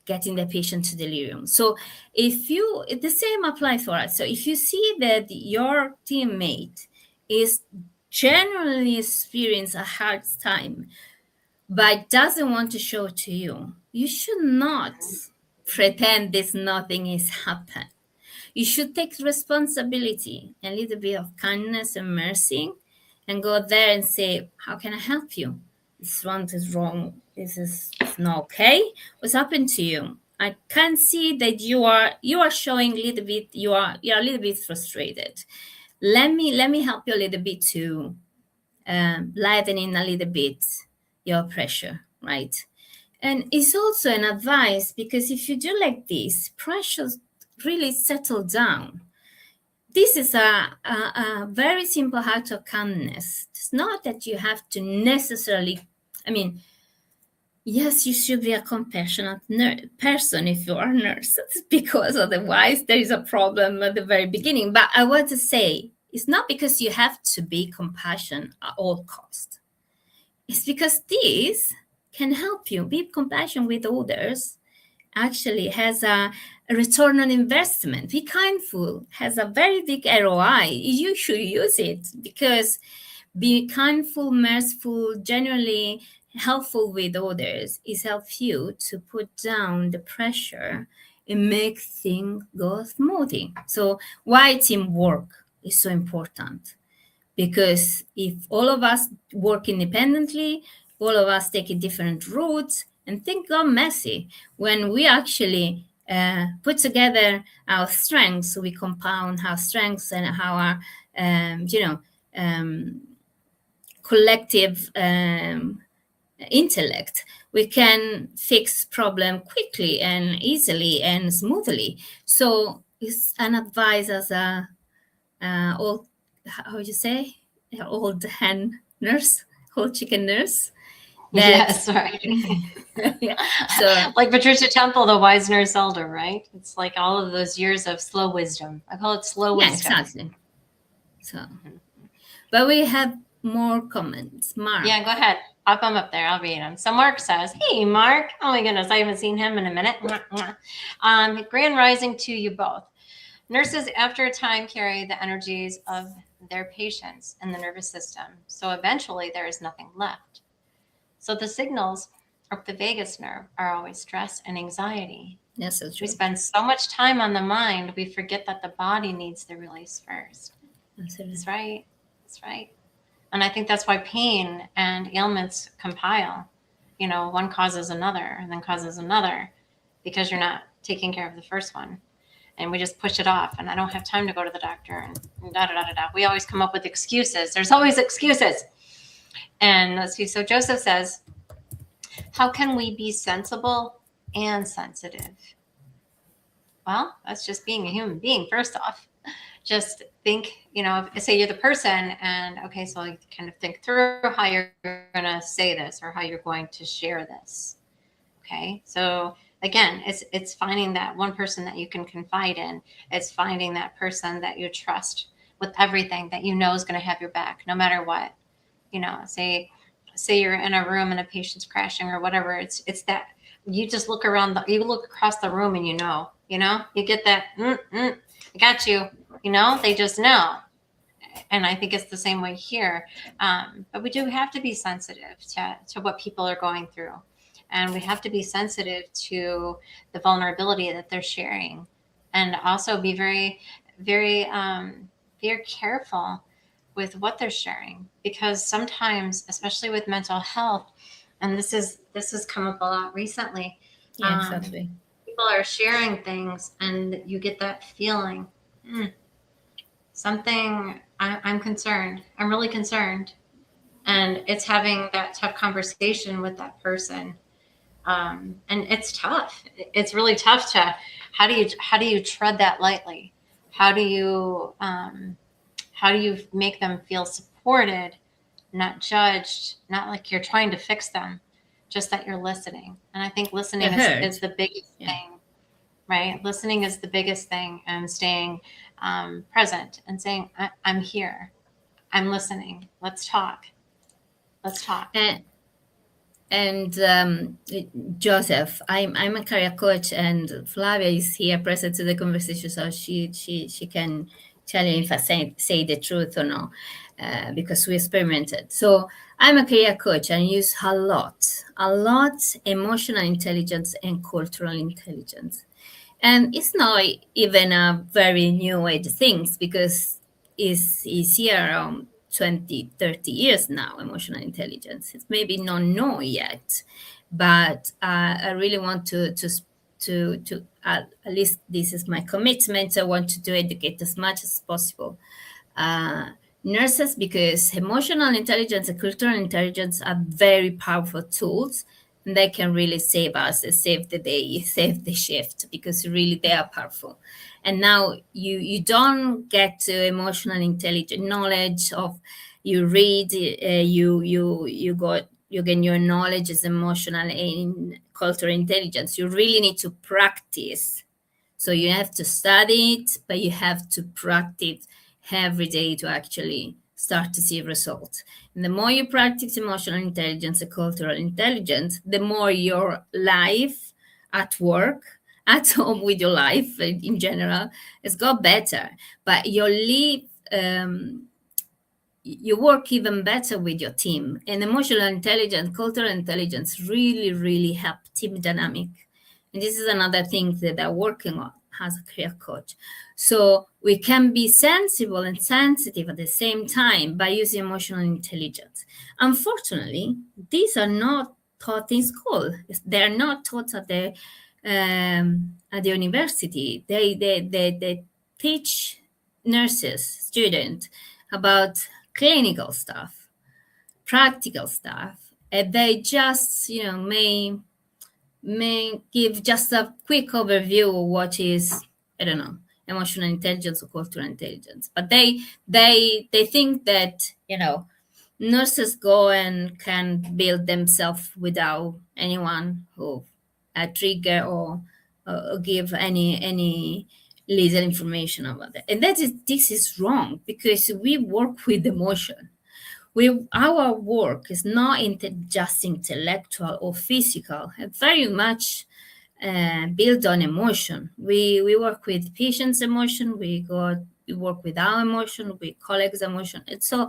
getting the patient to delirium. So the same applies for us. So if you see that your teammate is generally experience a hard time but doesn't want to show to you, you should not pretend this nothing is happened. You should take responsibility, a little bit of kindness and mercy, and go there and say, how can I help you? This one is wrong. This is it's not okay. What's happened to you? I can see that you are showing a little bit, you're a little bit frustrated. Let me help you a little bit to lighten in a little bit your pressure, right? And it's also an advice, because if you do like this, pressures really settle down. This is a very simple act of kindness. It's not that you have to necessarily, I mean, yes, you should be a compassionate person if you are a nurse, because otherwise there is a problem at the very beginning. But I want to say, it's not because you have to be compassionate at all cost. It's because this can help you be compassionate with others, actually has a return on investment. Be kindful has a very big ROI. You should use it, because be kindful, merciful, genuinely helpful with others is help you to put down the pressure and make things go smoothly. So why teamwork is so important, because if all of us work independently, all of us take different routes, and things got messy. When we actually put together our strengths, we compound our strengths and our, um, collective intellect, we can fix problem quickly and easily and smoothly. So it's an advice as a old, how you say, old hand nurse, whole chicken nurse. That Yes, right. yeah. So Like Patricia Temple, the wise nurse elder, right? It's like all of those years of slow wisdom. I call it slow yeah, wisdom. exactly. So, Mhm. but we have more comments. Mark. Yeah, go ahead. Pop them up there. I'll read them. So Mark says, "Hey, Mark. Oh my goodness, I haven't seen him in a minute. Mwah, mwah. Grand rising to you both. Nurses, after a time, carry the energies of their patients in the nervous system. So eventually, there is nothing left. So the signals of the vagus nerve are always stress and anxiety. Yes, that's We true. spend so much time on the mind, we forget that the body needs the release first." Absolutely. That's right. That's right. And I think that's why pain and ailments compile. You know, one causes another and then causes another because you're not taking care of the first one. And we just push it off. And I don't have time to go to the doctor and da da da da da. We always come up with excuses. There's always excuses. And let's see. So Joseph says, how can we be sensible and sensitive? Well, that's just being a human being, first off. Just think, you know, say you're the person, and okay, so you kind of think through how you're going to say this or how you're going to share this. Okay, so again, it's finding that one person that you can confide in. It's finding that person that you trust with everything, that you know is going to have your back no matter what. You know, say you're in a room and a patient's crashing or whatever. It's that you just look around, you look across the room and you know, you get that. I got you. You know, they just know. And I think it's the same way here. But we do have to be sensitive to what people are going through. And we have to be sensitive to the vulnerability that they're sharing. And also be very, very careful with what they're sharing. Because sometimes, especially with mental health, and this has come up a lot recently, Yeah, exactly. people are sharing things and you get that feeling. Something I'm concerned. I'm really concerned, and it's having that tough conversation with that person, and it's tough. It's really tough to how do you tread that lightly? How do you make them feel supported, not judged, not like you're trying to fix them, just that you're listening. And I think You listening heard. is the biggest Yeah. thing, right? Listening is the biggest thing, and staying present and saying, I'm here. I'm listening. Let's talk. Let's talk. And Joseph, I'm a career coach, and Flavia is here present to the conversation, so she can tell you if I say the truth or not, because we experimented. So I'm a career coach and use a lot emotional intelligence and cultural intelligence. And it's not even a very new age things, because it's here around 20, 30 years now, emotional intelligence. It's maybe not known yet, but I really want to at least this is my commitment. I want to educate as much as possible. Uh, Nurses, because emotional intelligence and cultural intelligence are very powerful tools, and they can really save us, save the day, save the shift, because really they are powerful. And now you don't get to emotional intelligence knowledge of, you read, you gain your knowledge as emotional and cultural intelligence. You really need to practice. So you have to study it, but you have to practice every day to actually start to see results. And the more you practice emotional intelligence and cultural intelligence, the more your life at work, at home, with your life in general, has got better. But your life, you work even better with your team. And emotional intelligence, cultural intelligence really, really help team dynamic. And this is another thing that I'm working on as a career coach. So we can be sensible and sensitive at the same time by using emotional intelligence. Unfortunately, these are not taught in school. They are not taught at the university. They teach nurses, students about clinical stuff, practical stuff. And they just, may give just a quick overview of what is, I don't know, emotional intelligence or cultural intelligence. But they think that, nurses go and can build themselves without anyone who trigger or give any little information about that. And this is wrong because we work with emotion. Our work is not just intellectual or physical. It's very much built on emotion. We work with patients' emotion. We work with our emotion, with colleagues' emotion. And so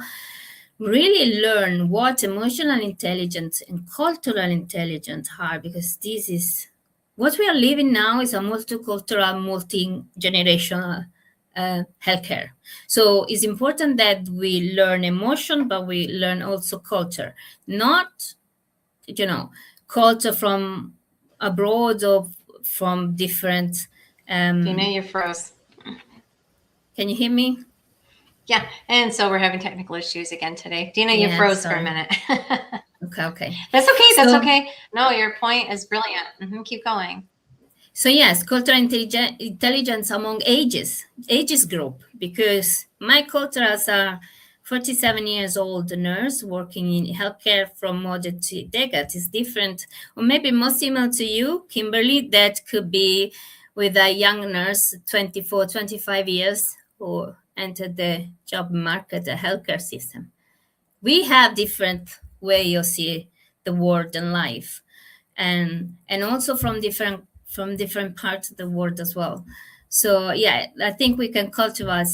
really learn what emotional intelligence and cultural intelligence are, because this is what we are living now is a multicultural, multi-generational healthcare. So it's important that we learn emotion, but we learn also culture, not culture from abroad or from different. Dina, Um, you froze. can you hear me? Yeah, and so we're having technical issues again today. Dina, you Yeah, froze for a sorry. minute. Okay. That's okay. That's So okay. No, your point is brilliant. Keep going. So yes, cultural intelligence among ages group, because my culture as a 47 years old nurse working in healthcare from more than 2 decades is different, or maybe more similar to you, Kimberly, that could be with a young nurse, 24, 25 years, who entered the job market, the healthcare system. We have different way of see the world and life, and also from different parts of the world as well. So yeah, I think we can cultivate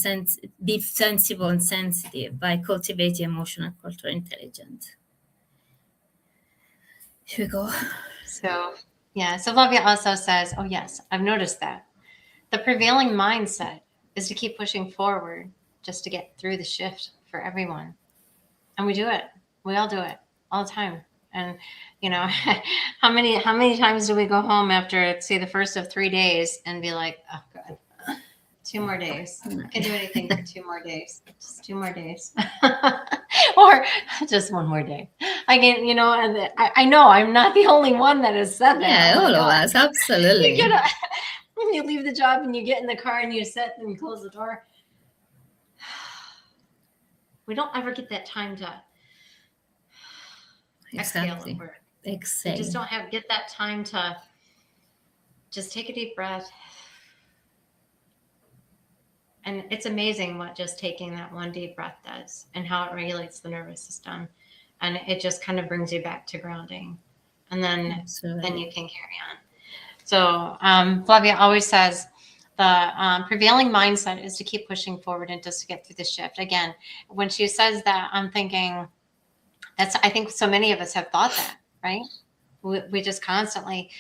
be sensible and sensitive by cultivating emotional cultural intelligence. Here we go. So, yeah. So, Flavia also says, oh, yes, I've noticed that. The prevailing mindset is to keep pushing forward just to get through the shift for everyone. And we do it. We all do it all the time. And how many times do we go home after, say, the first of 3 days and be like, oh god, 2 more days. I can do anything for 2 more days. Just 2 more days. Or just one more day. I can, and I know I'm not the only one that has said that. Oh Yeah, my all of god. us, You absolutely. get a, you leave the job and you get in the car and you sit and you close the door. We don't ever get that time to exhale at Exactly. work. We just Exactly. don't get that time to just take a deep breath. And it's amazing what just taking that one deep breath does and how it regulates the nervous system. And it just kind of brings you back to grounding. And then Absolutely. you can carry on. So Flavia always says the prevailing mindset is to keep pushing forward and just to get through the shift. Again, when she says that, I'm thinking I think so many of us have thought that, right? We just constantly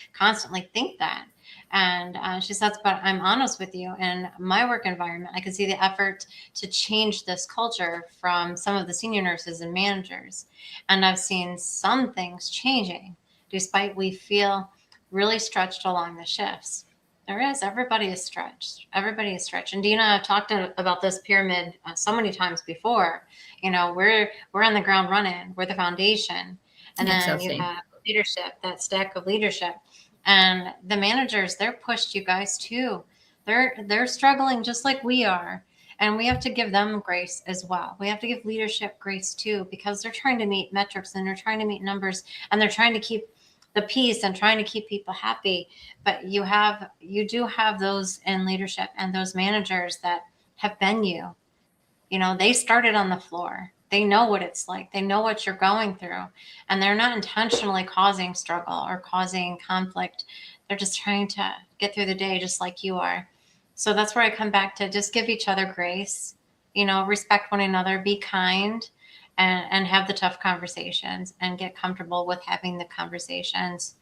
think that. And she says, but I'm honest with you, in my work environment I can see the effort to change this culture from some of the senior nurses and managers, and I've seen some things changing despite we feel really stretched along the shifts. Everybody is stretched. And Dina, I've talked about this pyramid so many times before. We're on the ground running, we're the foundation, and then you Exactly. have leadership, that stack of leadership, and the managers, they're pushed, you guys, too. They're struggling just like we are, and we have to give them grace as well. We have to give leadership grace too, because they're trying to meet metrics and they're trying to meet numbers and they're trying to keep the peace and trying to keep people happy. But you do have those in leadership and those managers that have been they started on the floor. They know what it's like. They know what you're going through. And they're not intentionally causing struggle or causing conflict. They're just trying to get through the day just like you are. So that's where I come back to just give each other grace, respect one another, be kind, and have the tough conversations and get comfortable with having the conversations.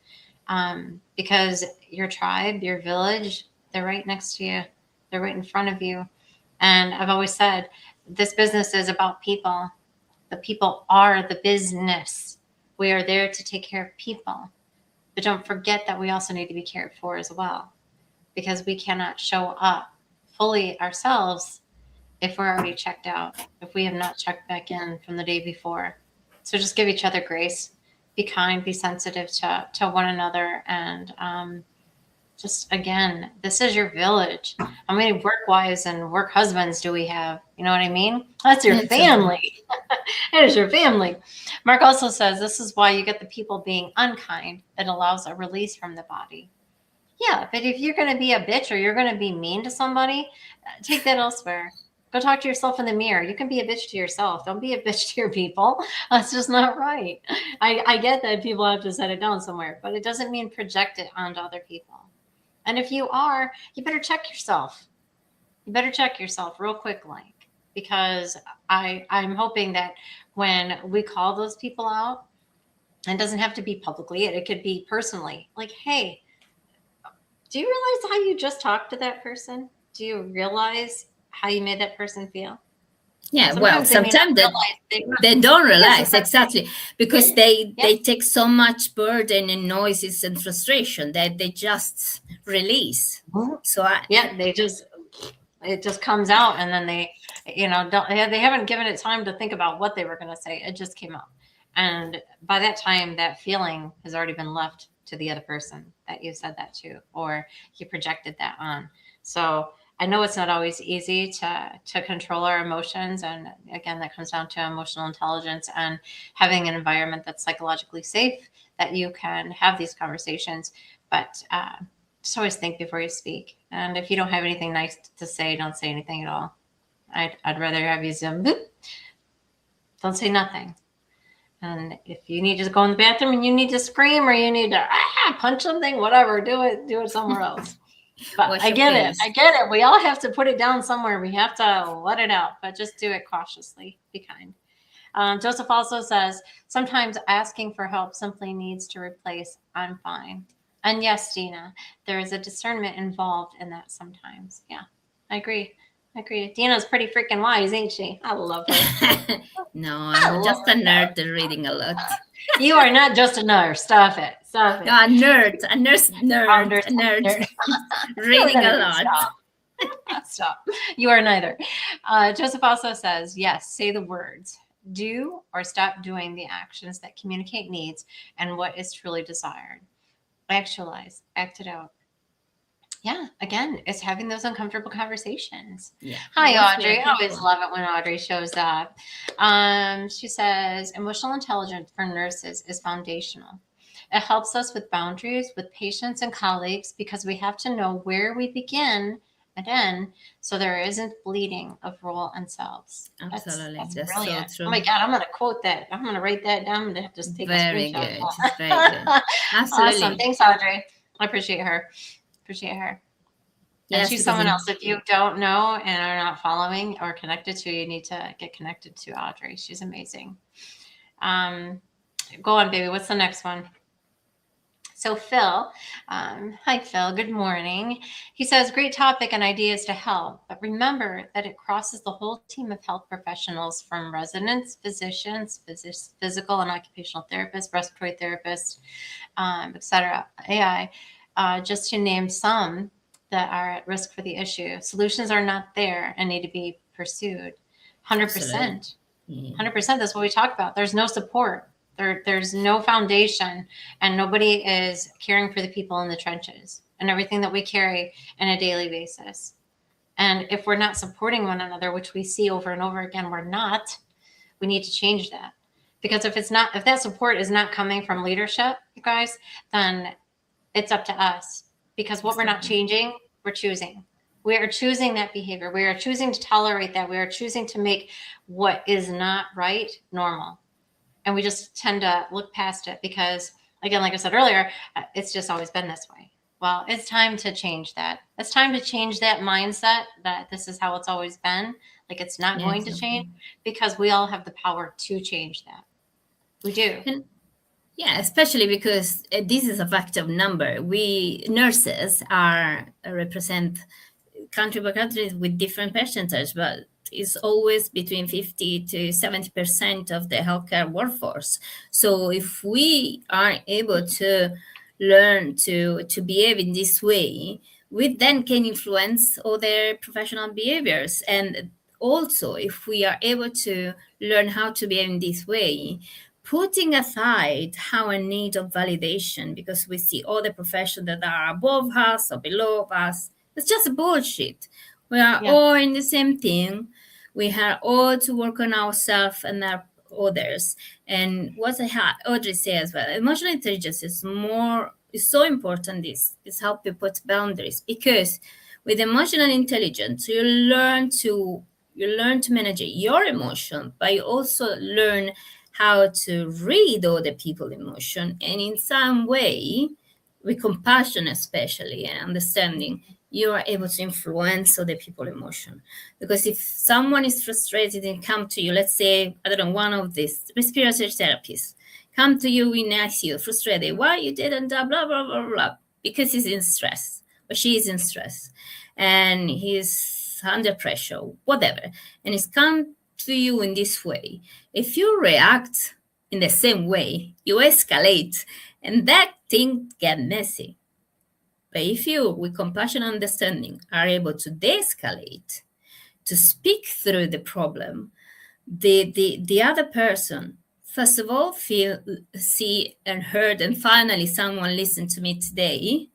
Because your tribe, your village, they're right next to you. They're right in front of you. And I've always said, this business is about people. The people are the business. We are there to take care of people. But don't forget that we also need to be cared for as well, because we cannot show up fully ourselves if we're already checked out, if we have not checked back in from the day before. So just give each other grace, be kind, be sensitive to one another, and Just again, this is your village. How many work wives and work husbands do we have? You know what I mean? That's your Exactly. family. It is your family. Mark also says this is why you get the people being unkind. It allows a release from the body. Yeah, but if you're going to be a bitch or you're going to be mean to somebody, take that elsewhere. Go talk to yourself in the mirror. You can be a bitch to yourself. Don't be a bitch to your people. That's just not right. I get that people have to set it down somewhere, but it doesn't mean project it onto other people. And if you are, you better check yourself. You better check yourself real quick, like, because I'm hoping that when we call those people out, it doesn't have to be publicly, it could be personally. Like, hey, do you realize how you just talked to that person? Do you realize how you made that person feel? Yeah, well, Sometimes they may not sometimes realize they don't yeah, realize sometimes exactly, yeah, because they yeah, they take so much burden and noises and frustration that they just release. mhm. So I, Yeah, it just comes out, and then they, don't they haven't given it time to think about what they were going to say. It just came out, and by that time, that feeling has already been left to the other person that you said that to, or you projected that on. So I know it's not always easy to control our emotions, and again, that comes down to emotional intelligence and having an environment that's psychologically safe that you can have these conversations. But just always think before you speak. And if you don't have anything nice to say, don't say anything at all. I'd rather have you zoom, boop, don't say nothing. And if you need to go in the bathroom and you need to scream or you need to punch something, whatever, do it somewhere else. But wash I your get it. face. I get it. We all have to put it down somewhere. We have to let it out, but just do it cautiously. Be kind. Joseph also says sometimes asking for help simply needs to replace "I'm fine." And yes, Dina, there is a discernment involved in that sometimes. Yeah, I agree. I agree. Dina's pretty freaking wise, ain't she? I love her. No, I I'm love just a her. nerd reading a lot. You are not just a nurse. Stop it. Stop No, it. a nurse nerd, Founders. a nerd Really reading gonna a do lot. stop. Stop. You are neither. Joseph also says, yes, say the words. Do or stop doing the actions that communicate needs and what is truly desired. Actualize, act it out. Yeah, again, it's having those uncomfortable conversations. Yeah, Hi, what we are Audrey. I here always for. love it when Audrey shows up. She says emotional intelligence for nurses is foundational. It helps us with boundaries, with patients and colleagues, because we have to know where we begin and end, so there isn't bleeding of role and selves. Absolutely, That's that's so brilliant. Oh my true. God, I'm gonna quote that. I'm gonna write that down. I'm gonna have to take a Very screenshot good, of very good. that. Awesome. Absolutely. Thanks, Audrey. I appreciate her. Appreciate her. And Yes, she's because someone else. If you don't know and are not following or connected to, you need to get connected to Audrey. She's amazing. Um, Go on, baby. What's the next one? So Phil, hi Phil, good morning. He says, great topic and ideas to help, but remember that it crosses the whole team of health professionals from residents, physicians, physical and occupational therapists, respiratory therapists, etc. AI, just to name some that are at risk for the issue. Solutions are not there and need to be pursued. absolutely. 100%. Yeah. 100%. That's what we talk about. There's no support. There's no foundation, and nobody is caring for the people in the trenches and everything that we carry on a daily basis. And if we're not supporting one another, which we see over and over again, we're not, we need to change that. Because if that support is not coming from leadership, you guys, then it's up to us. Because what we're not Exactly. changing, we're choosing. We are choosing that behavior. We are choosing to tolerate that. We are choosing to make what is not right normal. And we just tend to look past it because, again, like I said earlier, it's just always been this way. Well, it's time to change that. It's time to change that mindset that this is how it's always been, like it's not Yeah, going to exactly. change, because we all have the power to change that. We do. And yeah, especially because this is a fact of number. We nurses are represent country by country with different percentage, but it's always between 50 to 70% of the healthcare workforce. So if we are able to learn to behave in this way, we then can influence other professional behaviors. And also, if we are able to learn how to behave in this way, putting aside our need of validation because we see all the professions that are above us or below us. It's just bullshit. We are Yeah. all in the same thing. We have all to work on ourselves and our others. And what I had Audrey say as well, emotional intelligence is so important. Is help you put boundaries, because with emotional intelligence you learn to manage your emotion, but you also learn how to read other people's emotion, and in some way, with compassion especially and understanding, you are able to influence other people's emotion. Because if someone is frustrated and come to you, let's say, I don't know, one of these respiratory therapists come to you in ICU, frustrated, why you didn't blah blah blah blah, because he's in stress or she is in stress and he's under pressure, whatever, and he's come to you in this way. If you react in the same way, you escalate, and that thing get messy. But if you, with compassion and understanding, are able to de-escalate, to speak through the problem, the other person, first of all, feel, see, and heard, and finally someone listened to me today,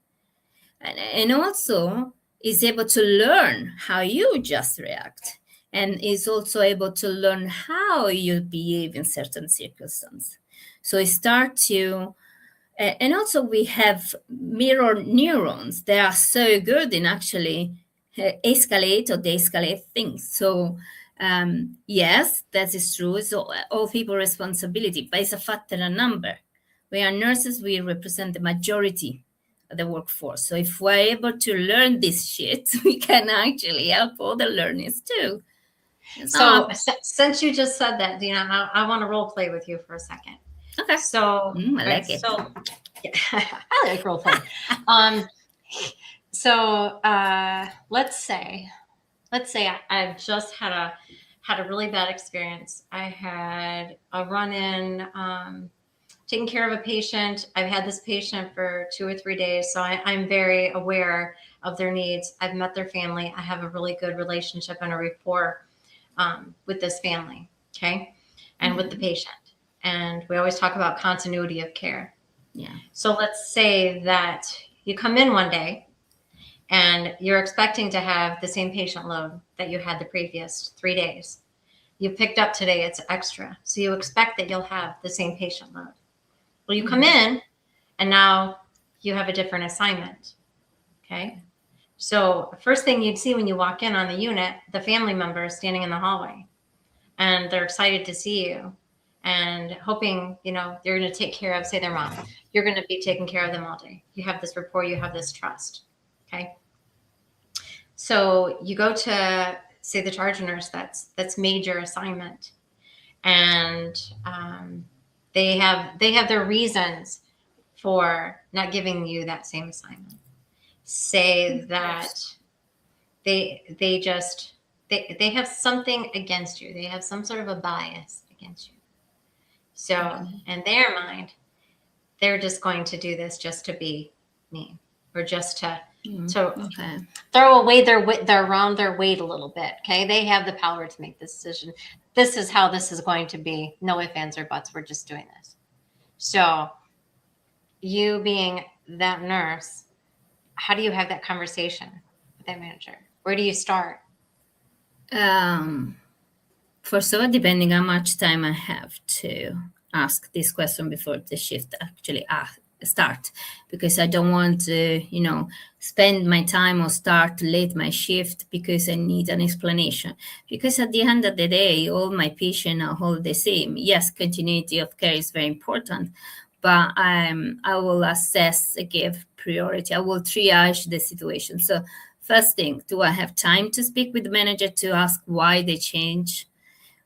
and also is able to learn how you just react, and is also able to learn how you behave in certain circumstances. So it start to and also we have mirror neurons. They are so good in actually escalate or de-escalate things. So yes, that is true. It's all people responsibility, but it's a factor and number. We are nurses, we represent the majority of the workforce. So if we're able to learn this shit, we can actually help other learners too. So since you just said that, Dina, I want to role play with you for a second. Okay. So I like it. So yeah, I like role play. So let's say I've just had a really bad experience. I had a run-in, taking care of a patient. I've had this patient for 2 or 3 days, so I'm very aware of their needs. I've met their family. I have a really good relationship and a rapport with this family, okay, and with the patient. And we always talk about continuity of care. Yeah. So let's say that you come in one day and you're expecting to have the same patient load that you had the previous 3 days. You picked up today, it's extra. So you expect that you'll have the same patient load. Well, you come in and now you have a different assignment. Okay. So first thing you'd see when you walk in on the unit, the family member is standing in the hallway and they're excited to see you and hoping, you're going to take care of, say, their mom. You're going to be taking care of them all day. You have this rapport, you have this trust. Okay. So you go to, say, the charge nurse that's made your assignment, and they have their reasons for not giving you that same assignment. Say that they have something against you. They have some sort of a bias against you. So in their mind, they're just going to do this just to be mean, or just to throw away around their weight a little bit. Okay, they have the power to make this decision. This is how this is going to be. No ifs, ands, or buts. We're just doing this. So you being that nurse, how do you have that conversation with that manager? Where do you start? First of all, depending how much time I have to ask this question before the shift actually start, because I don't want to, spend my time or start late my shift because I need an explanation. Because at the end of the day, all my patients are all the same. Yes, continuity of care is very important, but I will assess, give priority. I will triage the situation. So first thing, do I have time to speak with the manager to ask why they change?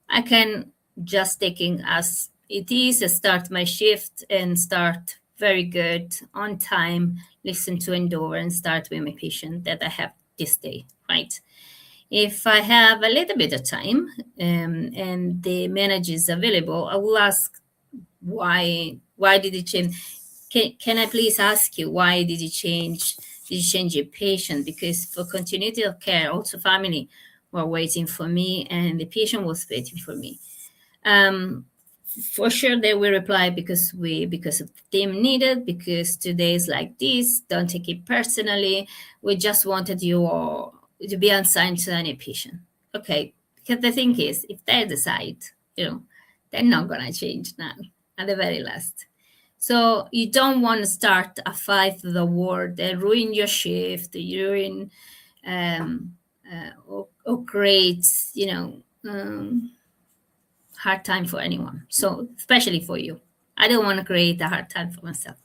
I can just taking as it is, start my shift and start very good on time, listen to Endor and start with my patient that I have this day, right? If I have a little bit of time and the manager is available, I will ask why did it change? Can I please ask you why did you change your patient? Because for continuity of care, also family were waiting for me and the patient was waiting for me. For sure they will reply because of the team needed, because today is like this, don't take it personally, we just wanted you all to be assigned to any patient. Okay, because the thing is, if they decide, they're not gonna change now at the very last. So you don't want to start a fight with the war that ruin your shift, ruin or creates hard time for anyone. So especially for you. I don't want to create a hard time for myself.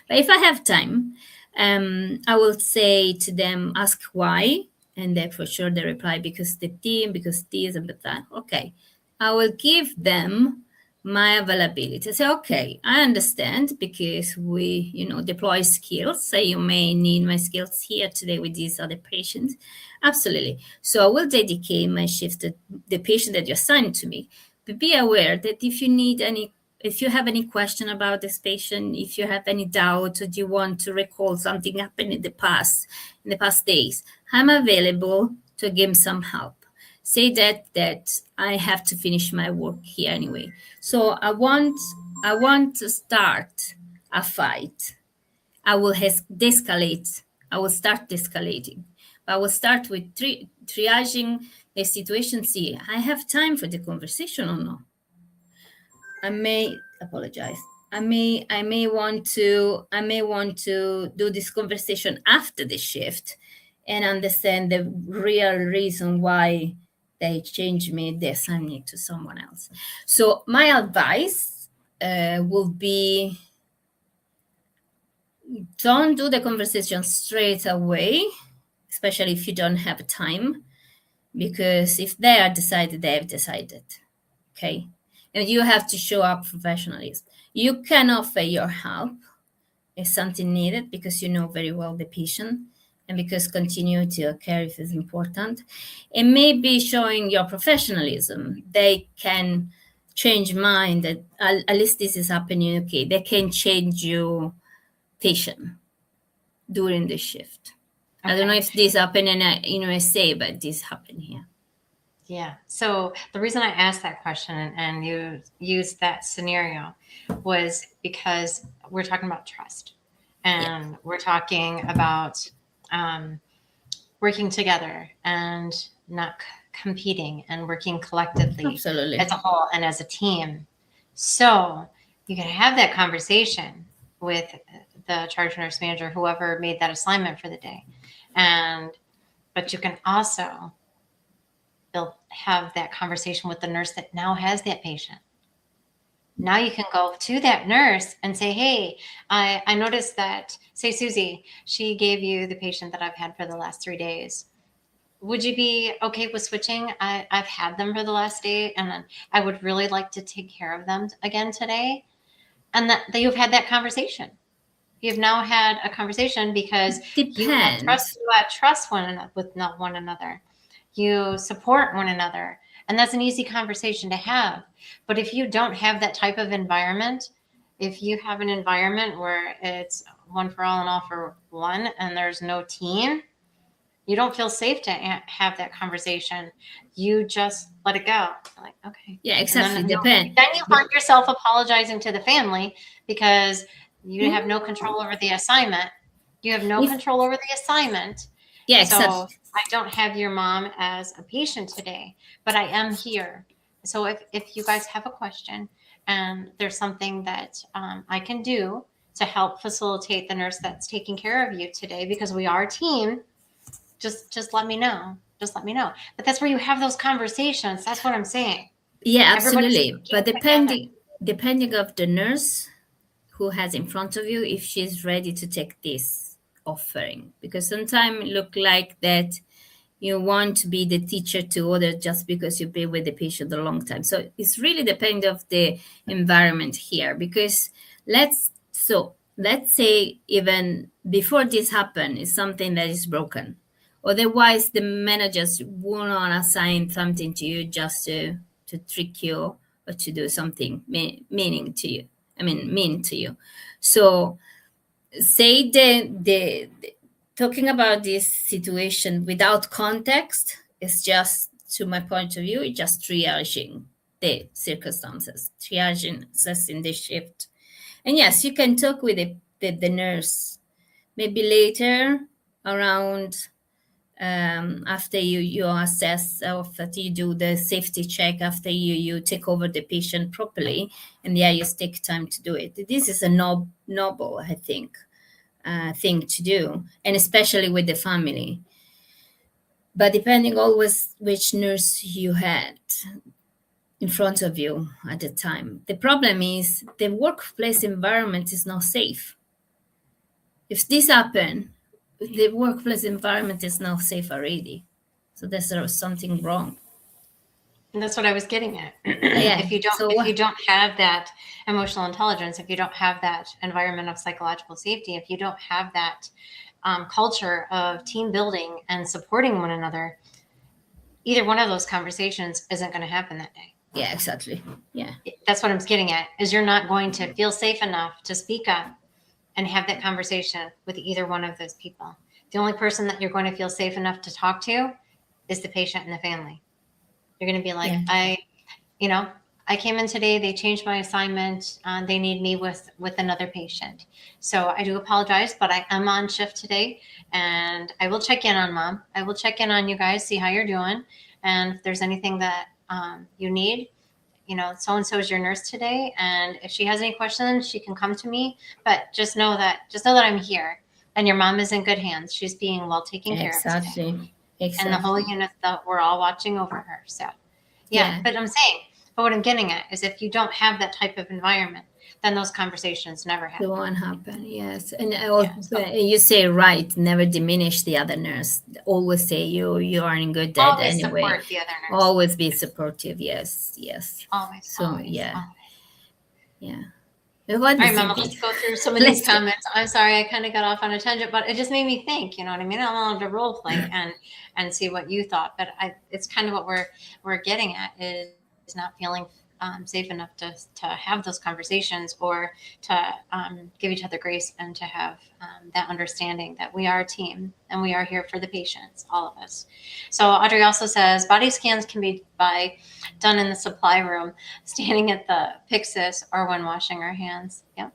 But if I have time, I will say to them, ask why, and then for sure they reply because the team, because this and that. Okay, I will give them my availability. Say, okay, I understand because we, deploy skills. Say you may need my skills here today with these other patients. Absolutely. So I will dedicate my shift to the patient that you assigned to me. But be aware that if you have any question about this patient, if you have any doubt, or do you want to recall something happened in the past days, I'm available to give some help. Say that I have to finish my work here anyway. So I want to start a fight. I will de-escalate. I will start de-escalating. But I will start with triaging the situation. See, I have time for the conversation or not. I may apologize. I may want to do this conversation after the shift and understand the real reason why they changed me, they assigned me to someone else. So my advice will be, don't do the conversation straight away, especially if you don't have time, because if they are decided, they have decided. Okay. And you have to show up professionalism. You can offer your help if something needed because you know very well the patient and because continuity of care is important. And maybe showing your professionalism, they can change mind that at least this is happening. Okay, they can change your patient during the shift. Okay. I don't know if this happened in USA, but this happened here. Yeah. So the reason I asked that question and you used that scenario was because we're talking about trust, and we're talking about working together and not competing, and working collectively. Absolutely. As a whole and as a team. So you can have that conversation with the charge nurse manager, whoever made that assignment for the day, but you can also have that conversation with the nurse that now has that patient. Now you can go to that nurse and say, hey, I noticed that, say, Susie, she gave you the patient that I've had for the last 3 days. Would you be okay with switching? I've had them for the last day, and I would really like to take care of them again today. And that you've had that conversation. You've now had a conversation because you have trust one another. You support one another. And that's an easy conversation to have. But if you don't have that type of environment, if you have an environment where it's one for all and all for one, and there's no team, you don't feel safe to have that conversation. You just let it go. You're like, okay. Yeah, exactly. Then you find yourself apologizing to the family because you have no control over the assignment. You have no control over the assignment. Yeah, exactly. So I don't have your mom as a patient today, but I am here. So if you guys have a question and there's something that I can do to help facilitate the nurse that's taking care of you today, because we are a team, just let me know. Just let me know. But that's where you have those conversations. That's what I'm saying. Yeah, absolutely. But depending of the nurse who has in front of you, if she's ready to take this offering, because sometimes it look like that you want to be the teacher to others just because you've been with the patient a long time. So it's really dependent of the environment here, because let's say even before this happened, is something that is broken. Otherwise, the managers will not assign something to you just to trick you or to do something mean to you. So say the talking about this situation without context is just, to my point of view, it's just triaging. the circumstances, triaging, assessing the shift. And yes, you can talk with the nurse maybe later around after you assess, after you do the safety check, after you take over the patient properly, and yeah, you take time to do it. This is a noble, I think, thing to do, and especially with the family. But depending always which nurse you had in front of you at the time. The problem is the workplace environment is not safe. If this happen, the workplace environment is not safe already. So there's something wrong. And that's what I was getting at. Yeah. if you don't have that emotional intelligence, if you don't have that environment of psychological safety, if you don't have that culture of team building and supporting one another, either one of those conversations isn't going to happen that day. Yeah, exactly. Yeah. That's what I'm getting at, is you're not going to feel safe enough to speak up and have that conversation with either one of those people. The only person that you're going to feel safe enough to talk to is the patient and the family. You're going to be like, Yeah. I came in today, they changed my assignment, they need me with another patient. So I do apologize, but I am on shift today, and I will check in on Mom. I will check in on you guys, see how you're doing. And if there's anything that you need, so-and-so is your nurse today. And if she has any questions, she can come to me, but just know that I'm here, and your mom is in good hands. She's being well taken care of today. Exactly. And the whole unit, that we're all watching over her. So yeah. But what I'm getting at is, if you don't have that type of environment, then those conversations never happen. They won't happen. Yes. And you say right, never diminish the other nurse. Always say you are in good debt always anyway. Support the other nurse. Always be supportive. Yes. Always. So always, yeah. always. Yeah. All right, Mama, let's go through some of these comments. I'm sorry, I kind of got off on a tangent, but it just made me think, you know what I mean? I wanted to role play and see what you thought. But it's kind of what we're getting at, is not feeling safe enough to have those conversations, or to give each other grace, and to have that understanding that we are a team and we are here for the patients, all of us. So Audrey also says body scans can be done in the supply room, standing at the Pyxis, or when washing our hands. Yep.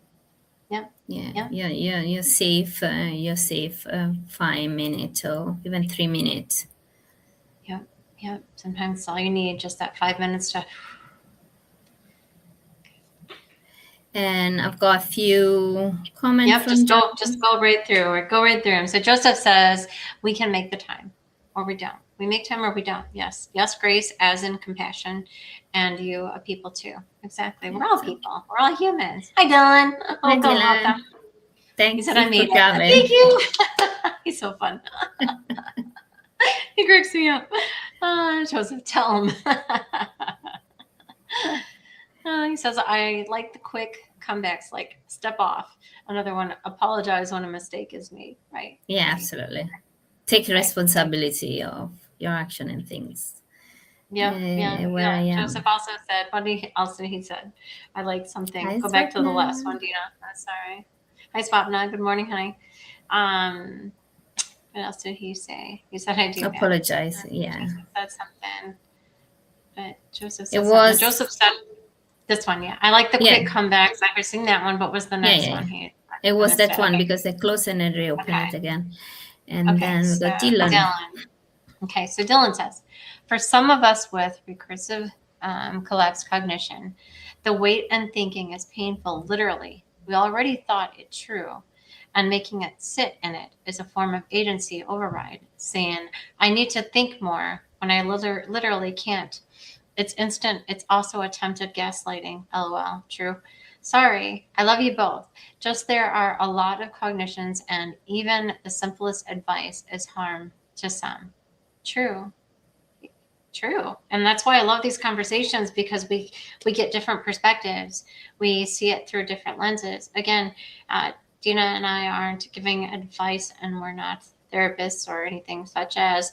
You're safe. You're safe 5 minutes or even 3 minutes. Yep. Sometimes it's all you need, just that 5 minutes to. And I've got a few comments. Yep, just go right through, or go right through them. So Joseph says we can make the time, or we don't. We make time, or we don't. Yes, Grace, as in compassion, and you, a people too. Exactly. We're all people. We're all humans. Hi, Dylan. Hi, Dylan. Thanks. He said I made it. Thank you. He's so fun. He cracks me up. Joseph, tell him. He says, I like the quick comebacks, like step off. Another one, apologize when a mistake is made, right? Yeah, absolutely. Take responsibility of your action and things. Yeah. Joseph also said, he said, I like something. Hi, go back to the last one, Dina. That's all right. Hi, Swapna. Good morning, honey. What else did he say? He said, I do apologize. Yeah. Joseph said something. But Joseph said something. Joseph said this one, yeah. I like the quick comebacks. I was seeing that one, but was the next one? It was that one, because they closed and then reopened it again. And then we got Dylan. Okay, so Dylan says, for some of us with recursive collapsed cognition, the wait and thinking is painful, literally. We already thought it true. And making it sit in it is a form of agency override, saying, I need to think more when I literally can't. It's instant. It's also attempted gaslighting. LOL. True. Sorry. I love you both. Just there are a lot of cognitions, and even the simplest advice is harm to some. True. And that's why I love these conversations, because we get different perspectives. We see it through different lenses. Again, Dina and I aren't giving advice, and we're not therapists or anything such as.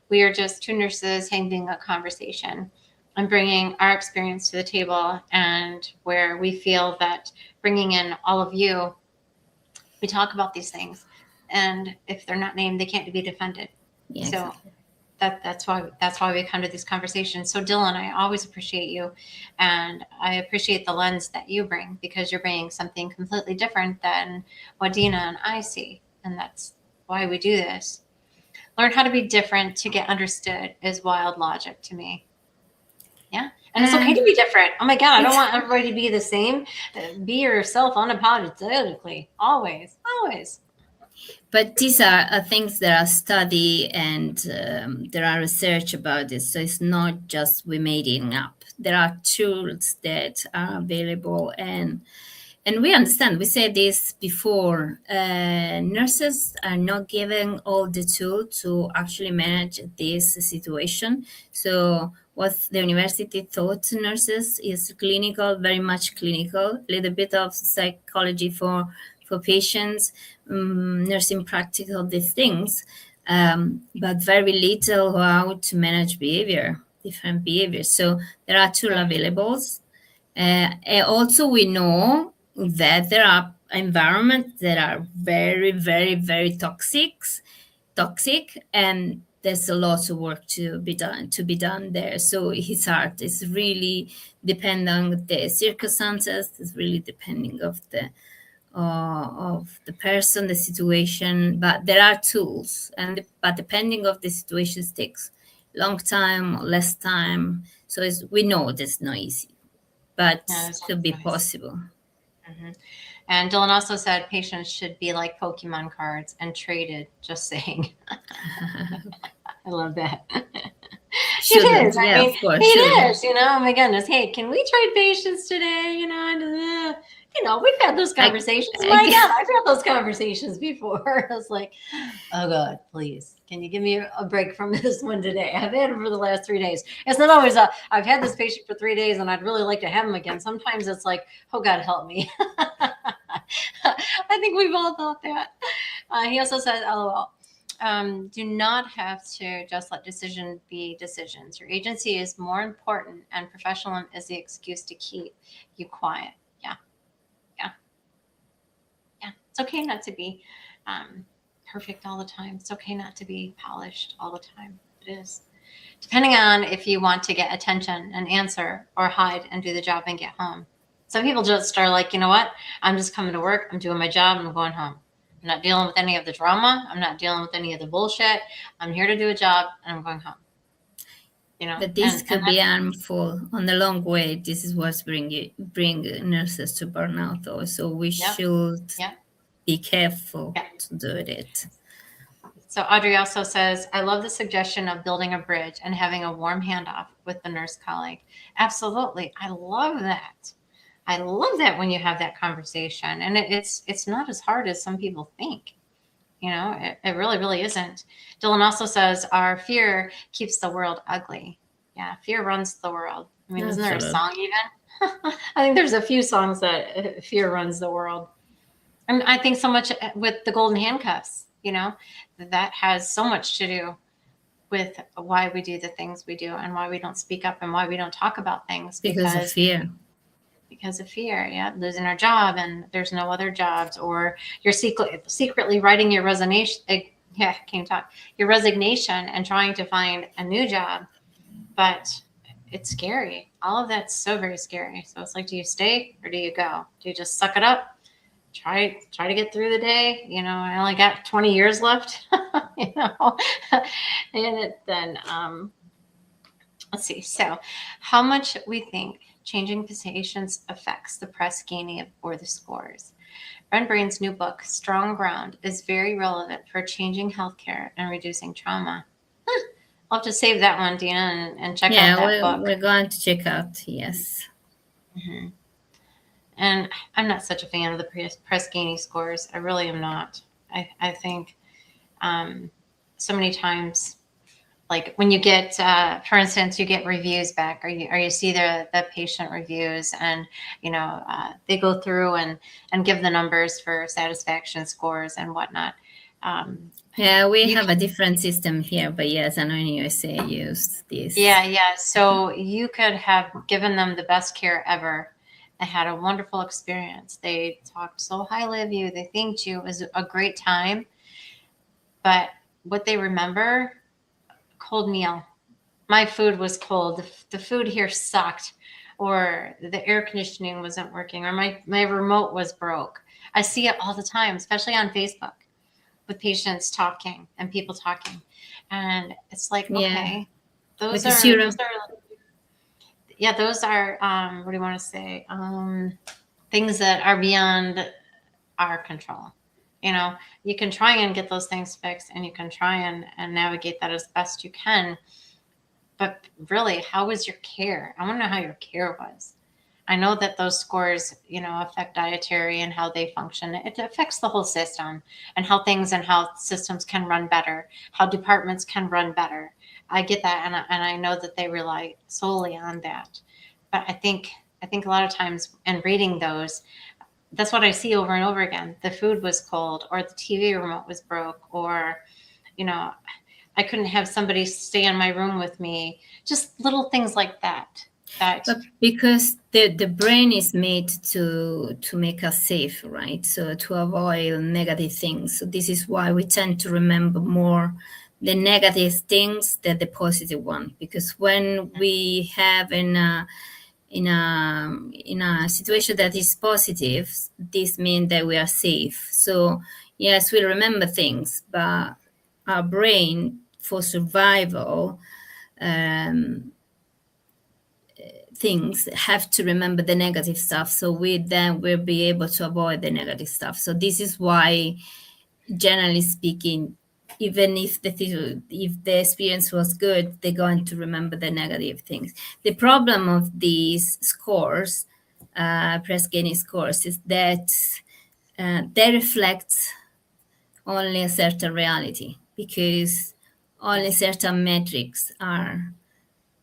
We are just two nurses having a conversation and bringing our experience to the table, and where we feel that bringing in all of you, we talk about these things, and if they're not named, they can't be defended. Yeah, so exactly. that's why we come to these conversations. So Dylan, I always appreciate you, and I appreciate the lens that you bring, because you're bringing something completely different than what Dina and I see, and that's why we do this. Learn how to be different to get understood is wild logic to me. Yeah. And it's okay to be different. Oh my God, I don't want everybody to be the same. Be yourself unapologetically. Always. Always. But these are things that are studied, and there are research about this. So it's not just we made it up. There are tools that are available, and we understand. We said this before. Nurses are not given all the tools to actually manage this situation. So what the university taught nurses is clinical, very much clinical, a little bit of psychology for patients, nursing practical these things, but very little how to manage behavior, different behaviors. So there are tools available. And also, we know that there are environments that are very, very, very toxic, and there's a lot of work to be done there. So it's hard. It's really depending on the circumstances. It's really depending of the person, the situation. But there are tools, but depending of the situation, it takes long time or less time. So we know it's not easy, but No, could be nice. possible. Mm-hmm. And Dylan also said patients should be like Pokemon cards and traded. Just saying. I love that. It is. I Yeah, mean, of course, should. it is. Oh my goodness. Hey, can we trade patients today? We've had those I, conversations. I, My God, I've had those conversations before. I was like, oh God, please, can you give me a break from this one today? I've had it for the last 3 days. It's not always I've had this patient for 3 days and I'd really like to have him again. Sometimes it's like, oh God, help me. I think we've all thought that. He also says, LOL. Do not have to just let decisions be decisions. Your agency is more important, and professionalism is the excuse to keep you quiet. Yeah, yeah, yeah. It's okay not to be perfect all the time. It's okay not to be polished all the time. It is. Depending on if you want to get attention and answer, or hide and do the job and get home. Some people just are like, you know what? I'm just coming to work. I'm doing my job. I'm going home. I'm not dealing with any of the drama. I'm not dealing with any of the bullshit. I'm here to do a job and I'm going home. but this And could be harmful on the long way. This is what's bring nurses to burnout. Also, we should be careful to do it. So Audrey also says, I love the suggestion of building a bridge and having a warm handoff with the nurse colleague. Absolutely. I love that. I love that when you have that conversation. And it's not as hard as some people think. It really, really isn't. Dylan also says, our fear keeps the world ugly. Yeah, fear runs the world. I mean, isn't there a song even? I think there's a few songs that fear runs the world. And I think so much with the golden handcuffs, that has so much to do with why we do the things we do and why we don't speak up and why we don't talk about things. Because of fear. Because of fear, yeah, losing our job and there's no other jobs, or you're secretly writing your resignation. Your resignation and trying to find a new job, but it's scary. All of that's so very scary. So it's like, do you stay or do you go? Do you just suck it up? Try to get through the day. I only got 20 years left. Then let's see. So, how much we think changing patients affects the press gain or the scores. Ren Brain's new book, Strong Ground, is very relevant for changing healthcare and reducing trauma. I'll have to save that one, Dina, and check out that book. We're going to check out, yes. Mm-hmm. And I'm not such a fan of the press gaining scores. I really am not. I think so many times, like when you get, for instance, you get reviews back, or you see the patient reviews, and they go through and give the numbers for satisfaction scores and whatnot. We have a different system here, but yes, I know in USA use this. Yeah. So you could have given them the best care ever. I had a wonderful experience. They talked so highly of you. They thanked you. It was a great time. But what they remember cold meal. My food was cold. The food here sucked, or the air conditioning wasn't working, or my remote was broke. I see it all the time, especially on Facebook with patients talking and people talking. And it's like, Yeah, okay, those because are, you're those are, yeah, those are, what do you want to say? Things that are beyond our control. You know, you can try and get those things fixed, and you can try and navigate that as best you can. But really, how was your care? I want to know how your care was. I know that those scores, affect dietary and how they function. It affects the whole system, and how things and how systems can run better, how departments can run better. I get that, and I know that they rely solely on that. But I think a lot of times in reading those, that's what I see over and over again. The food was cold, or the TV remote was broke, or you know, I couldn't have somebody stay in my room with me. Just little things like that. That But because the brain is made to make us safe, right? So to avoid negative things. So this is why we tend to remember more the negative things than the positive one. Because when we have in a situation that is positive, this means that we are safe. So yes, we remember things, but our brain for survival um, things have to remember the negative stuff, so we then will be able to avoid the negative stuff. So this is why, generally speaking, even if the experience was good, they're going to remember the negative things. The problem of these scores, press gaining scores, is that they reflect only a certain reality, because only yes, certain metrics are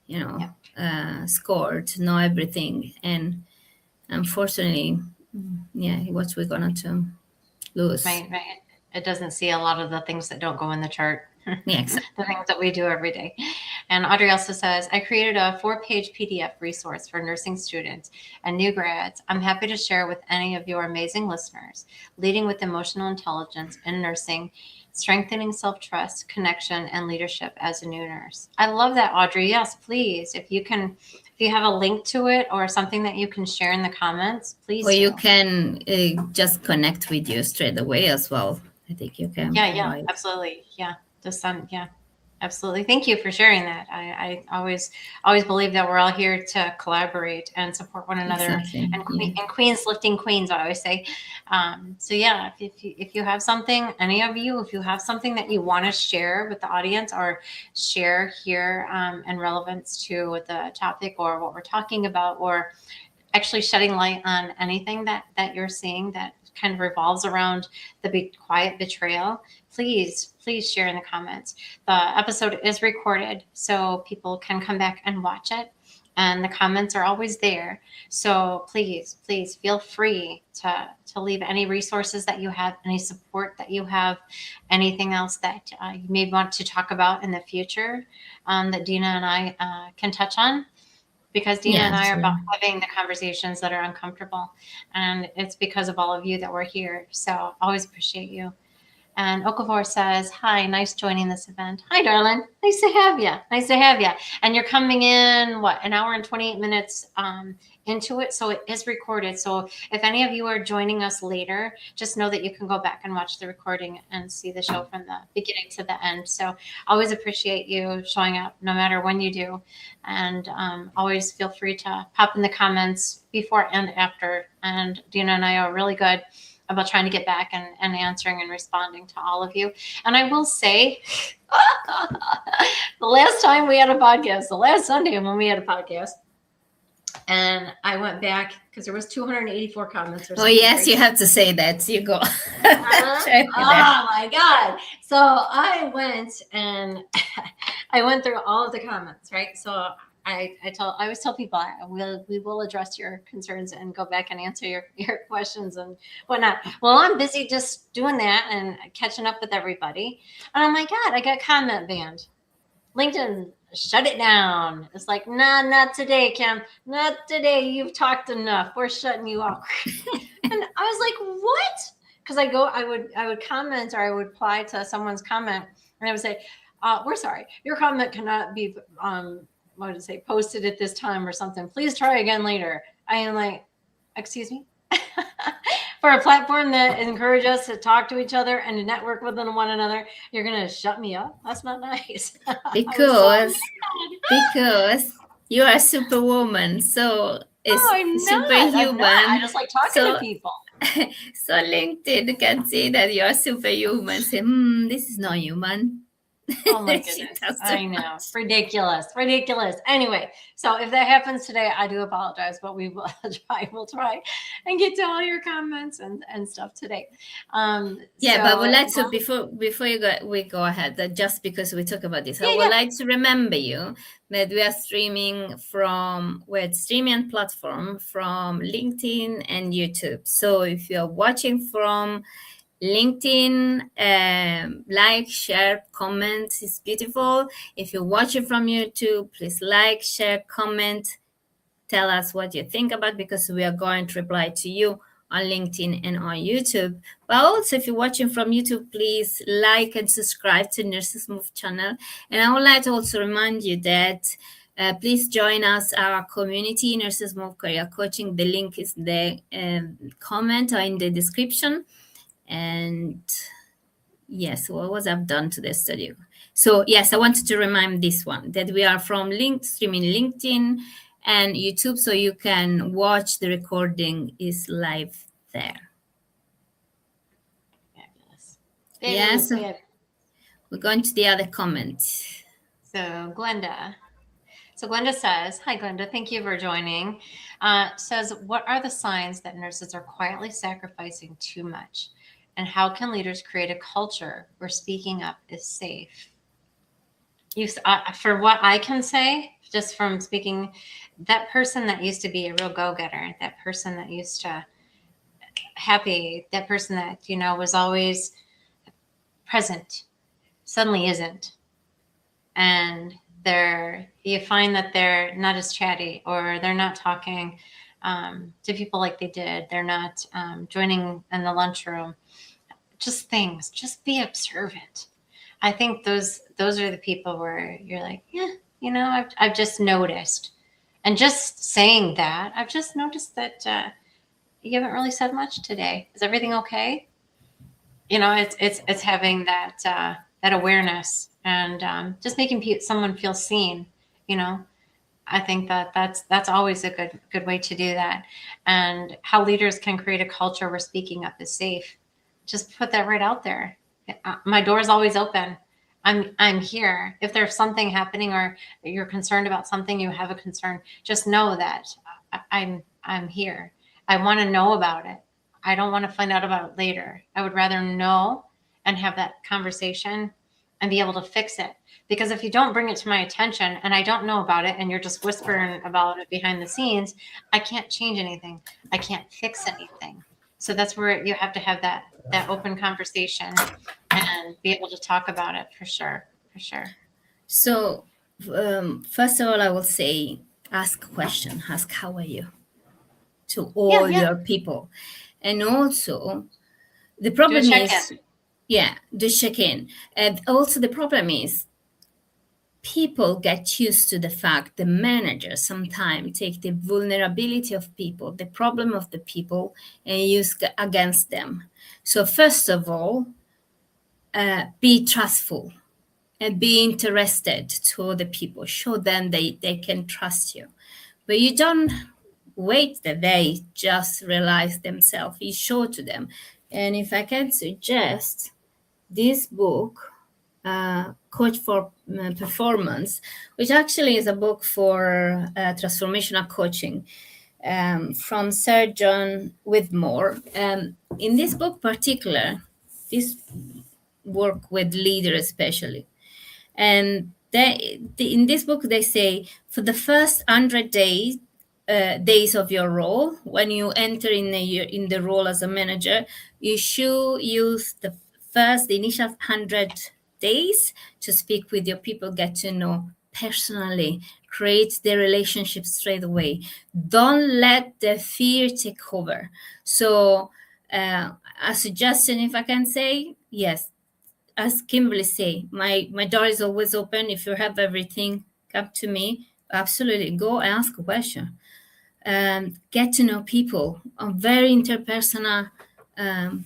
you know, yeah, scored, know everything. And unfortunately, yeah, what we're gonna to lose. right. It doesn't see a lot of the things that don't go in the chart. Yeah, exactly. The things that we do every day. And Audrey also says, I created a 4-page PDF resource for nursing students and new grads. I'm happy to share with any of your amazing listeners. Leading with Emotional Intelligence in Nursing, Strengthening Self-Trust, Connection, and Leadership as a New Nurse. I love that, Audrey. Yes, please. If you have a link to it or something that you can share in the comments, Or please you do. can just connect with you straight away as well. I think you can Yeah, provide. absolutely. Yeah. Yeah, absolutely. Thank you for sharing that. I always believe that we're all here to collaborate and support one another, Exactly. and Yeah. queens lifting queens, I always say. So yeah, if you have something, any of you, if you have something that you want to share with the audience, or share here in relevance to the topic or what we're talking about, or actually shedding light on anything that you're seeing that kind of revolves around the quiet betrayal, please share in the comments. The episode is recorded, so people can come back and watch it, and the comments are always there. So please feel free to leave any resources that you have, any support that you have, anything else that you may want to talk about in the future, that Dina and I can touch on, because Dina Yeah. and I are So about having the conversations that are uncomfortable. And it's because of all of you that we're here. So always appreciate you. And Okafor says, hi, nice joining this event. Hi, darling. Nice to have you. Nice to have you. And you're coming in, what, an hour and 28 minutes into it. So it is recorded. So if any of you are joining us later, just know that you can go back and watch the recording and see the show from the beginning to the end. So always appreciate you showing up no matter when you do. And always feel free to pop in the comments before and after. And Dina and I are really good about trying to get back and answering and responding to all of you. And I will say, the last time we had a podcast, the last Sunday when we had a podcast, and I went back because there was 284 comments or oh something. yes, Crazy. you have to say that. You go. Oh Check that. my God. So I went and I went through all of the comments, right? So I always tell people we will address your concerns and go back and answer your questions and whatnot. Well, I'm busy just doing that and catching up with everybody. And oh my God, I got comment banned. LinkedIn shut it down. It's like, nah, not today, Kim. Not today. You've talked enough. We're shutting you off. And I was like, what? Because I would comment, or I would reply to someone's comment, and I would say, we're sorry, your comment cannot be, what did it say, posted at this time or something. Please try again later. I am like, excuse me? For a platform that encourages us to talk to each other and to network with one another, you're going to shut me up? That's not nice. I was so Because mad. because you are a superwoman, so No, it's I'm not. I'm not. I superhuman. just like talking to So people. so LinkedIn can see that you are superhuman. Say, this is not human. Oh my She goodness. talks too I know. much. Ridiculous. Ridiculous. Anyway, so if that happens today, I do apologize, but we will try. We'll try and get to all your comments and stuff today. Yeah, but I would So like to well, before we go ahead, that just because we talk about this, I yeah, would yeah. like to remember you that we're streaming platform from LinkedIn and YouTube. So if you're watching from LinkedIn, like, share, comment. It's beautiful. If you're watching from YouTube, please like, share, comment. Tell us what you think about, because we are going to reply to you on LinkedIn and on YouTube. But also, if you're watching from YouTube, please like and subscribe to Nurses Move channel. And I would like to also remind you that please join us, our community, Nurses Move Career Coaching. The link is in the comment or in the description. And yes, what was I've done to the studio? So yes, I wanted to remind this one that we are from streaming LinkedIn and YouTube, so you can watch the recording is live there. Fabulous. Yes, Fabulous. Fabulous. we're going to the other comment. So Glenda. So Glenda says, hi, Glenda, thank you for joining. Says, what are the signs that nurses are quietly sacrificing too much? And how can leaders create a culture where speaking up is safe? For what I can say, just from speaking, that person that used to be a real go-getter, that person that used to happy, that person that, was always present, suddenly isn't. And you find that they're not as chatty, or they're not talking to people like they did. They're not joining in the lunchroom. Just things. Just be observant. I think those are the people where you're like, yeah, I've just noticed. And just saying that, I've just noticed that you haven't really said much today. Is everything okay? It's having that awareness, and just making someone feel seen. You know, I think that's always a good way to do that. And how leaders can create a culture where speaking up is safe. Just put that right out there. My door is always open. I'm here. If there's something happening, or you're concerned about something, you have a concern, just know that I'm here. I want to know about it. I don't want to find out about it later. I would rather know and have that conversation and be able to fix it. Because if you don't bring it to my attention and I don't know about it, and you're just whispering about it behind the scenes, I can't change anything. I can't fix anything. So that's where you have to have that open conversation and be able to talk about it, for sure. For sure. So first of all, I will say, ask a question. Ask, how are you, to Yeah, all yeah. your people. And also, the Do a problem check-in. is, yeah, the check-in. And also the problem is, people get used to the fact the managers sometimes take the vulnerability of people, the problem of the people, and use against them. So first of all, be trustful and be interested to the people. Show them they can trust you. But you don't wait that they just realize themselves. You show to them. And if I can suggest, this book, Coach for Performance, which actually is a book for transformational coaching, from Sir John Whitmore. In this book particular, this work with leaders especially. And in this book, they say, for the first 100 days of your role, when you enter in the role as a manager, you should use the initial 100 days to speak with your people, get to know personally, create the relationship straight away. Don't let the fear take over. So, a suggestion, if I can say, yes, as Kimberly say, my door is always open. If you have everything, come to me. Absolutely, go ask a question. Get to know people on very interpersonal,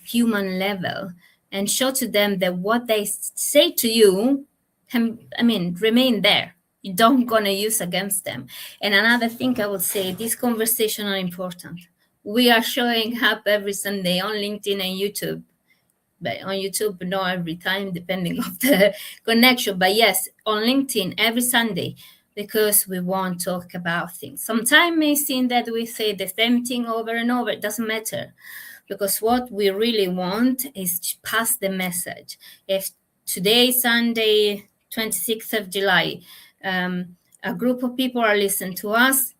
human level, and show to them that what they say to you can, I mean, remain there. You don't gonna use against them. And another thing I would say, these conversations are important. We are showing up every Sunday on LinkedIn and YouTube, but on YouTube, not every time, depending of the connection. But yes, on LinkedIn every Sunday, because we want to talk about things. Sometimes may seem that we say the same thing over and over. It doesn't matter, because what we really want is to pass the message. If today, Sunday, 26th of July, a group of people are listening to us,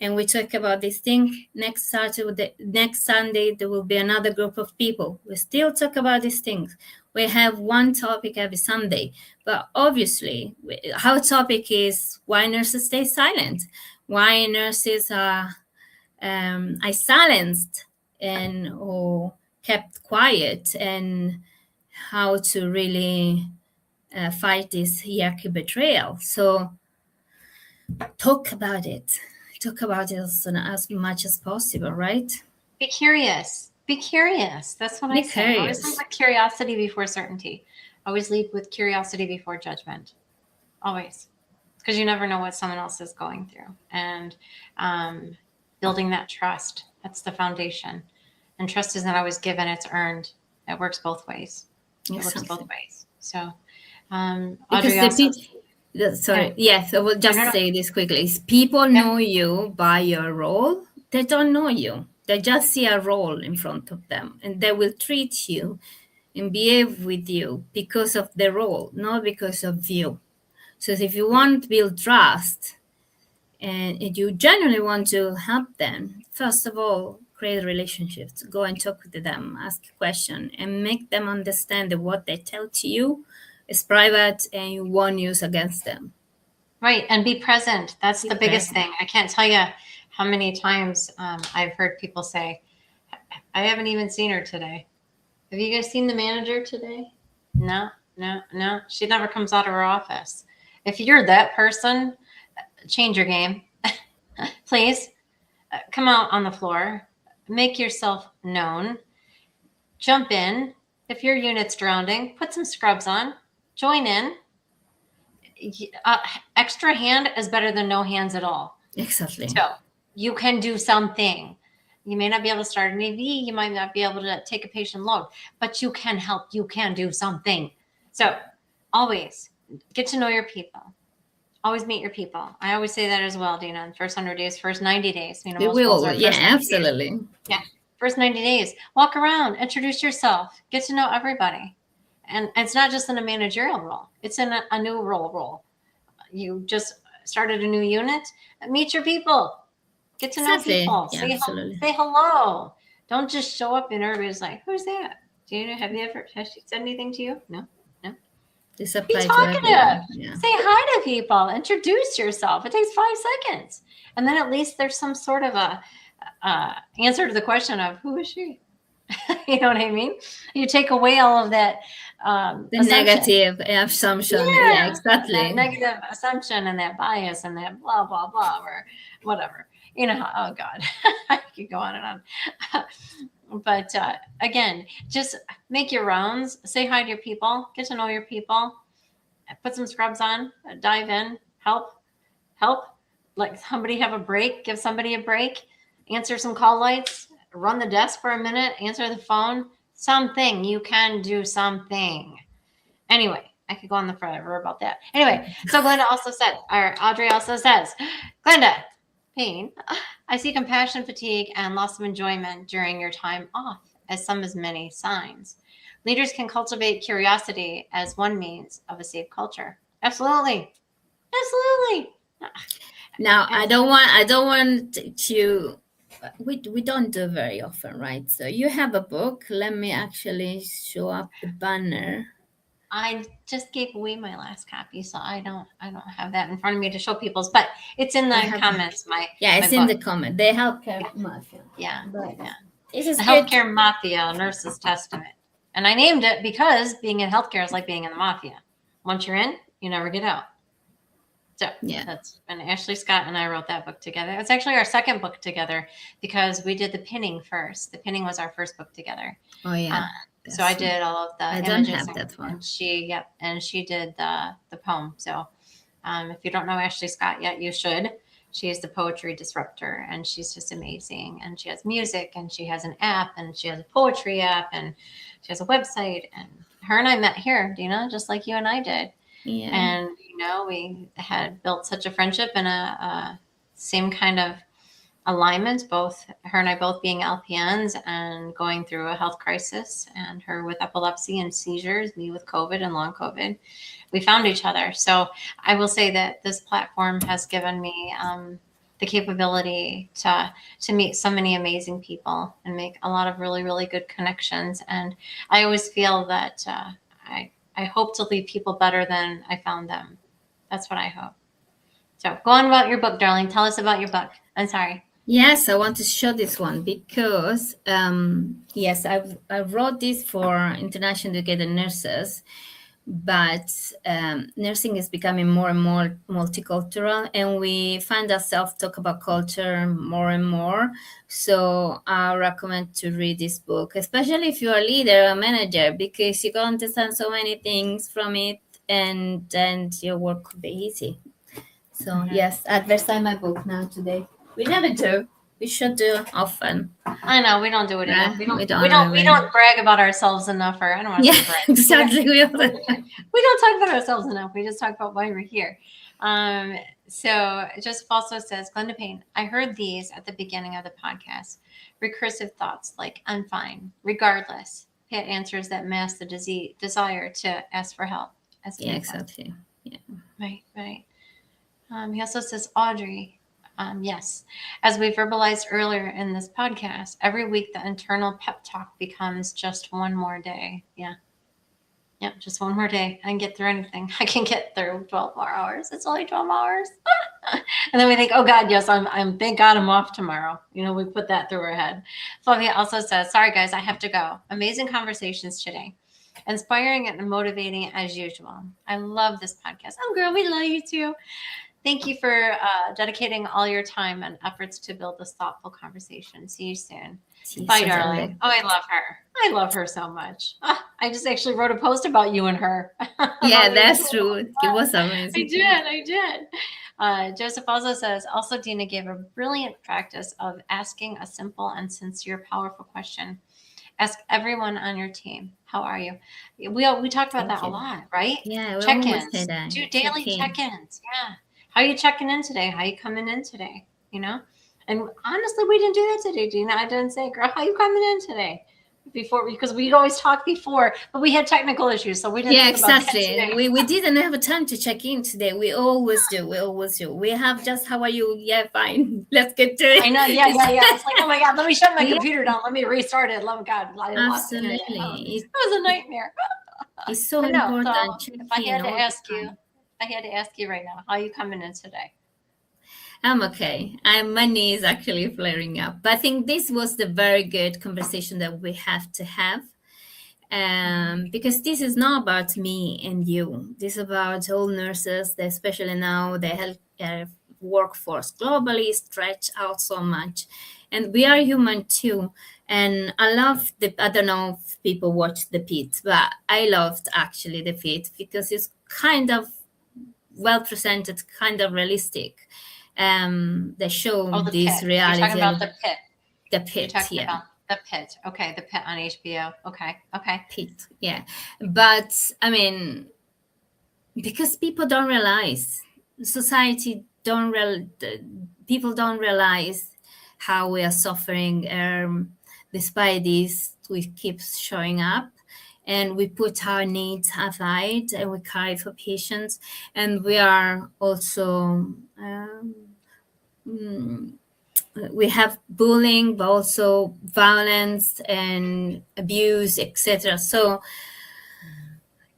and we talk about this thing, next Saturday, next Sunday, there will be another group of people. We still talk about these things. We have one topic every Sunday, but obviously our topic is why nurses stay silent, why nurses are silenced and or kept quiet, and how to really fight this hierarchy betrayal. So talk about it. Talk about it as much as possible, right? Be curious. Be curious. That's what I say. Always lead with curiosity before certainty. Always lead with curiosity before judgment. Always. Because you never know what someone else is going through. And building that trust, that's the foundation. And trust isn't always given, it's earned. It works both ways. It works both ways. So, because Audrey sorry, yes, I will just say this quickly. People know you by your role. They don't know you. They just see a role in front of them, and they will treat you and behave with you because of the role, not because of you. So if you want to build trust and if you genuinely want to help them, first of all, create relationships. Go and talk with them, ask a question, and make them understand that what they tell to you is private and you won't use against them. Right, and be present. That's the biggest thing. I can't tell you how many times I've heard people say, I haven't even seen her today. Have you guys seen the manager today? No. She never comes out of her office. If you're that person, change your game. Please come out on the floor. Make yourself known. Jump in. If your unit's drowning, put some scrubs on. Join in. Extra hand is better than no hands at all. Exactly. So you can do something. You may not be able to start an AV. You might not be able to take a patient load, but you can help. You can do something. So always get to know your people. Always meet your people. I always say that as well, Dina. The first 100 days, first 90 days. You know, it will. Yeah, absolutely. Days. Yeah. First 90 days. Walk around. Introduce yourself. Get to know everybody. And it's not just in a managerial role. It's in a new role. You just started a new unit. Meet your people. Get to know people. Yeah, say hello. Don't just show up and everybody's like, who's that? Has she said anything to you? No. Be talkative. Yeah. Say hi to people. Introduce yourself. It takes 5 seconds. And then at least there's some sort of a answer to the question of who is she? You know what I mean? You take away all of that the negative assumption. Yeah, exactly. That negative assumption and that bias and that blah, blah, blah, or whatever. You know, oh God, I could go on and on. But again, just make your rounds, say hi to your people, get to know your people, put some scrubs on, dive in, help. Like somebody have a break, give somebody a break, answer some call lights, run the desk for a minute, answer the phone, something. You can do something. Anyway, I could go on forever about that. Anyway, so Glenda also said, or Audrey also says, Glenda, pain, I see compassion fatigue and loss of enjoyment during your time off as many signs. Leaders can cultivate curiosity as one means of a safe culture. Absolutely. Now, I don't want to, we don't do very often, right? So you have a book. Let me actually show up the banner. I just gave away my last copy, so I don't have that in front of me to show people's, but it's in the comments. It's in the comment. The Healthcare Mafia. Yeah. This is the Healthcare Mafia, Nurses Testament. And I named it because being in healthcare is like being in the mafia. Once you're in, you never get out. So Yeah. that's, and Ashley Scott and I wrote that book together. It's actually our second book together because we did the pinning first. The pinning was our first book together. Oh yeah. So I That's did all of the I don't images, have that one. and she, yep, and she did the poem. So if you don't know Ashley Scott yet, you should. She is the poetry disruptor, and she's just amazing. And she has music, and she has an app, and she has a poetry app, and she has a website. And her and I met here, Dina, just like you and I did. Yeah. And we had built such a friendship and a same kind of alignment, both her and I both being LPNs and going through a health crisis, and her with epilepsy and seizures, me with COVID and long COVID. We found each other. So I will say that this platform has given me the capability to meet so many amazing people and make a lot of really, really good connections. And I always feel that I hope to leave people better than I found them. That's what I hope. So go on about your book, darling. Tell us about your book. I'm sorry. Yes, I want to show this one because yes, I wrote this for international educated nurses, but nursing is becoming more and more multicultural, and we find ourselves talk about culture more and more. So I recommend to read this book, especially if you're a leader or manager, because you can understand so many things from it, and your work could be easy. So yes, advertise my book now today. We never do. We should do often. I know we don't do it enough. We don't. We We don't don't. We really. don't brag about ourselves enough. Or I don't want to Yeah, say brag. exactly. We don't talk about ourselves enough. We just talk about why we're here. So Joseph also says, Glenda Payne, I heard these at the beginning of the podcast. Recursive thoughts like I'm fine, regardless. Pat answers that mask the desire to ask for help. Yeah, exactly. Yeah. Right, right. He also says, Audrey, yes. As we verbalized earlier in this podcast, every week the internal pep talk becomes just one more day. Yeah. Yep, just one more day. I can get through anything. I can get through 12 more hours. It's only 12 hours. And then we think, oh God, yes, I'm thank God I'm off tomorrow. We put that through our head. Flavia also says, sorry guys, I have to go. Amazing conversations today. Inspiring and motivating as usual. I love this podcast. Oh girl, we love you too. Thank you for dedicating all your time and efforts to build this thoughtful conversation. See you soon. Bye, darling. Oh, I love her. I love her so much. I just actually wrote a post about you and her. Yeah, that's true. It was amazing. I did. Joseph also says, also Dina gave a brilliant practice of asking a simple and sincere, powerful question. Ask everyone on your team, how are you? We talked about that a lot, right? Yeah, we always say Check-ins. that. Do daily check-ins. Yeah. How are you checking in today? How are you coming in today? And honestly, we didn't do that today, Dina. I didn't say, girl, how are you coming in today? Before, because we'd always talk before, but we had technical issues, so we didn't think about that today. We didn't have a time to check in today. We always do. We have just, how are you? Yeah, fine. Let's get to it. I know. Yeah. It's like, oh my God, let me shut my computer down. Let me restart it. Oh my God, I lost the internet. It was a nightmare. It's so But no, important. so if I had to ask you right now, how are you coming in today? I'm okay. My knee is actually flaring up. But I think this was the very good conversation that we have to have. Because this is not about me and you. This is about all nurses, especially now the health workforce globally stretched out so much. And we are human too. And I love I don't know if people watch the pit, but I loved actually the pit because it's kind of well presented, kind of realistic. They show this pit. reality. You're talking about the pit. The pit, You're talking about the pit. Okay, the pit on HBO. Okay. Pit, yeah. But I mean, because people don't realize, people don't realize how we are suffering. Despite this, we keep showing up. And we put our needs aside and we care for patients. And we are also, we have bullying, but also violence and abuse, etc. So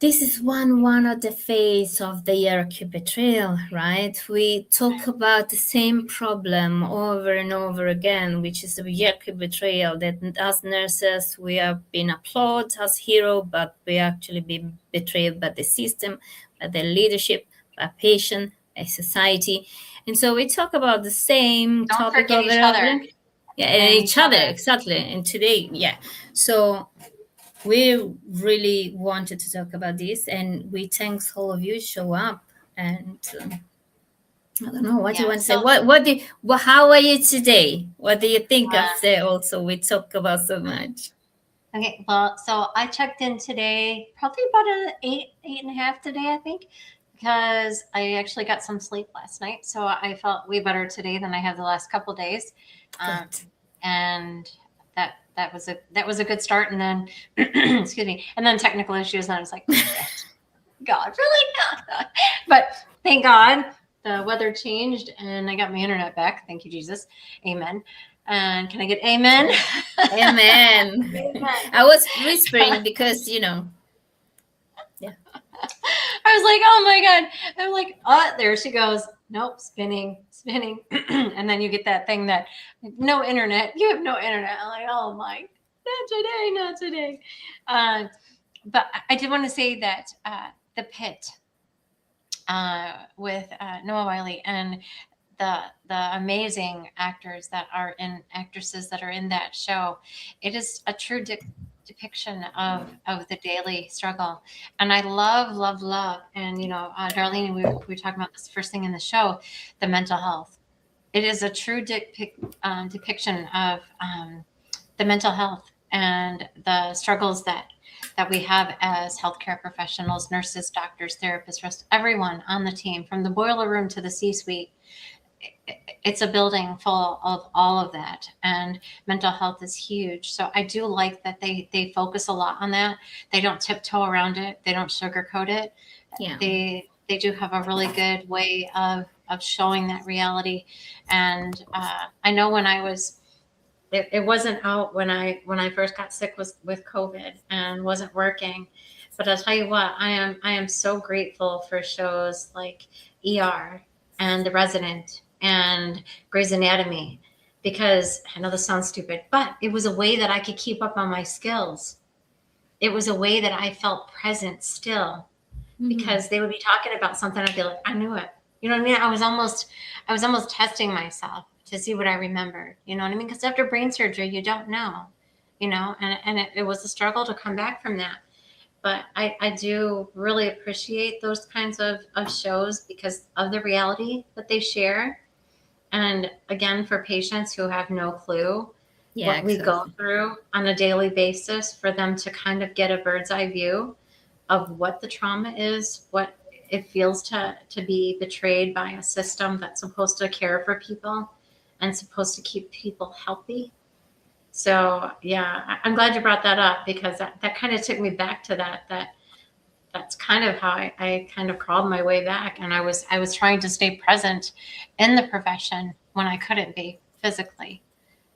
this is one of the phase of the hierarchy betrayal, right? We talk about the same problem over and over again, which is the hierarchy betrayal, that as nurses we have been applauded as hero, but we actually been betrayed by the system, by the leadership, by patient, by society. And so we talk about the same Don't topic forget over each and over other again. Yeah, and and each each other, other. exactly. And today, yeah. So we really wanted to talk about this, and we thanks all of you show up. And I don't know what you Yeah. want to say. So How are you today? What do you think uh, after also we talk about so much? okay, well, so I checked in today, probably about an eight and a half today, I think, because I actually got some sleep last night. So I felt way better today than I have the last couple days, um, Good. and that was a good start. And then, excuse me, and then technical issues, and I was like, oh shit, God, really? But thank God the weather changed, and I got my internet back. Thank you, Jesus. Amen. And can I get amen? Amen. Amen. I was whispering because yeah. I was like, oh my God. I'm like, oh, there she goes. Nope, spinning, spinning. And then you get that thing that no internet. You have no internet. I'm like, oh my, not today, not today. But I did want to say that the pit with Noah Wiley and the amazing actors that are in actresses that are in that show, it is a true depiction of the daily struggle. And I love, and Darlene, we were talking about this first thing in the show, the mental health. It is a true depiction of the mental health and the struggles that we have as healthcare professionals, nurses, doctors, therapists, everyone on the team, from the boiler room to the C-suite. It's a building full of all of that, and mental health is huge. So I do like that they focus a lot on that. They don't tiptoe around it. They don't sugarcoat it. Yeah. They do have a really good way of showing that reality. And I know when I was it wasn't out when I first got sick with COVID and wasn't working. But I'll tell you what, I am so grateful for shows like ER and The Resident and Grey's Anatomy, because I know this sounds stupid, but it was a way that I could keep up on my skills. It was a way that I felt present still, because they would be talking about something, I'd be like, I knew it. You know what I mean? I was almost testing myself to see what I remembered. You know what I mean? Because after brain surgery, you don't know, and it was a struggle to come back from that. But I do really appreciate those kinds of shows because of the reality that they share. And again, for patients who have no clue Yeah, what we go exactly. through on a daily basis, for them to kind of get a bird's eye view of what the trauma is, what it feels to be betrayed by a system that's supposed to care for people and supposed to keep people healthy. So yeah, I'm glad you brought that up, because that kind of took me back to that's kind of how I kind of crawled my way back. And I was trying to stay present in the profession when I couldn't be physically.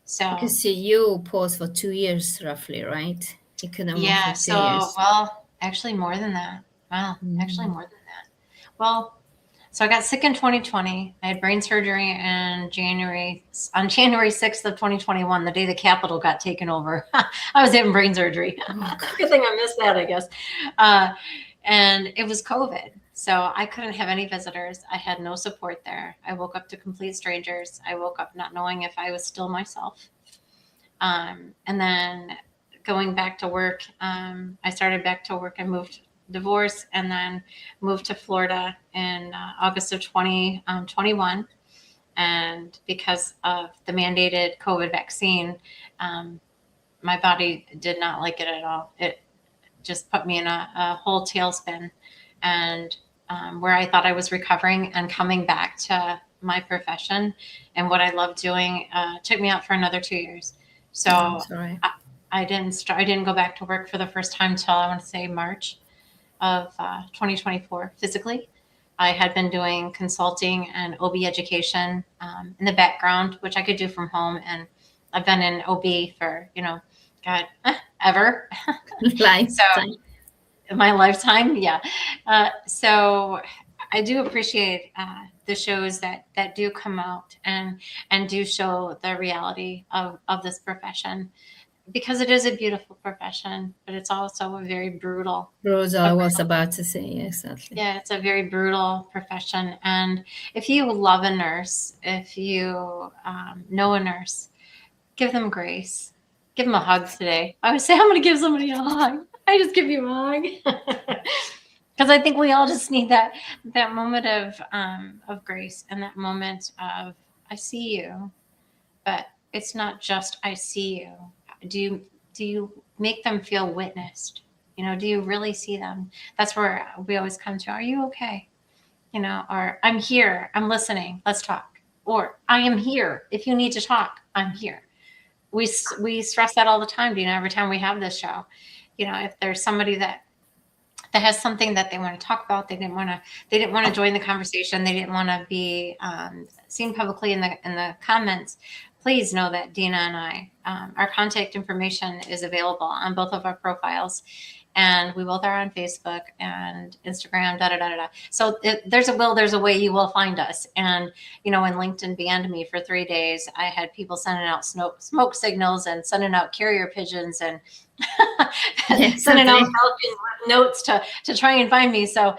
So Because you paused for 2 years roughly, right? You couldn't move for yeah, two so years. well, actually more than that. Wow, actually Mm. more than that. Well, so I got sick in 2020. I had brain surgery in on January 6th of 2021, the day the Capitol got taken over. I was having brain surgery. Oh God. Good thing I missed that, I guess. Uh, and it was COVID. So I couldn't have any visitors. I had no support there. I woke up to complete strangers. I woke up not knowing if I was still myself. And then going back to work, I started back to work. I moved, divorce, and then moved to Florida in August of 2021. And because of the mandated COVID vaccine, um, my body did not like it at all. It just put me in a whole tailspin. And where I thought I was recovering and coming back to my profession and what I love doing, took me out for another 2 years. So No, I'm sorry. I didn't go back to work for the first time till, I want to say, March of 2024 physically. I had been doing consulting and OB education in the background, which I could do from home. And I've been in OB for, God, ever. So Lifetime. my lifetime. Yeah. So I do appreciate the shows that do come out and do show the reality of this profession, because it is a beautiful profession, but it's also a very brutal. Rosa, A I was about to say exactly. Yeah, it's a very brutal profession. And if you love a nurse, if you know a nurse, give them grace. Give them a hug today. I would say, I'm going to give somebody a hug. I just give you a hug. Because I think we all just need that moment of grace, and that moment of, I see you, but it's not just I see you. Do you make them feel witnessed? Do you really see them? That's where we always come to. Are you okay? Or I'm here. I'm listening. Let's talk. Or I am here. If you need to talk, I'm here. We stress that all the time. Every time we have this show, if there's somebody that has something that they want to talk about, they didn't want to join the conversation, they didn't want to be seen publicly in the comments, please know that Dina and I, our contact information is available on both of our profiles, and we both are on Facebook and Instagram. Da da da da. So there's a will, there's a way. You will find us. And when LinkedIn banned me for 3 days, I had people sending out smoke signals and sending out carrier pigeons and sending out notes to try and find me. So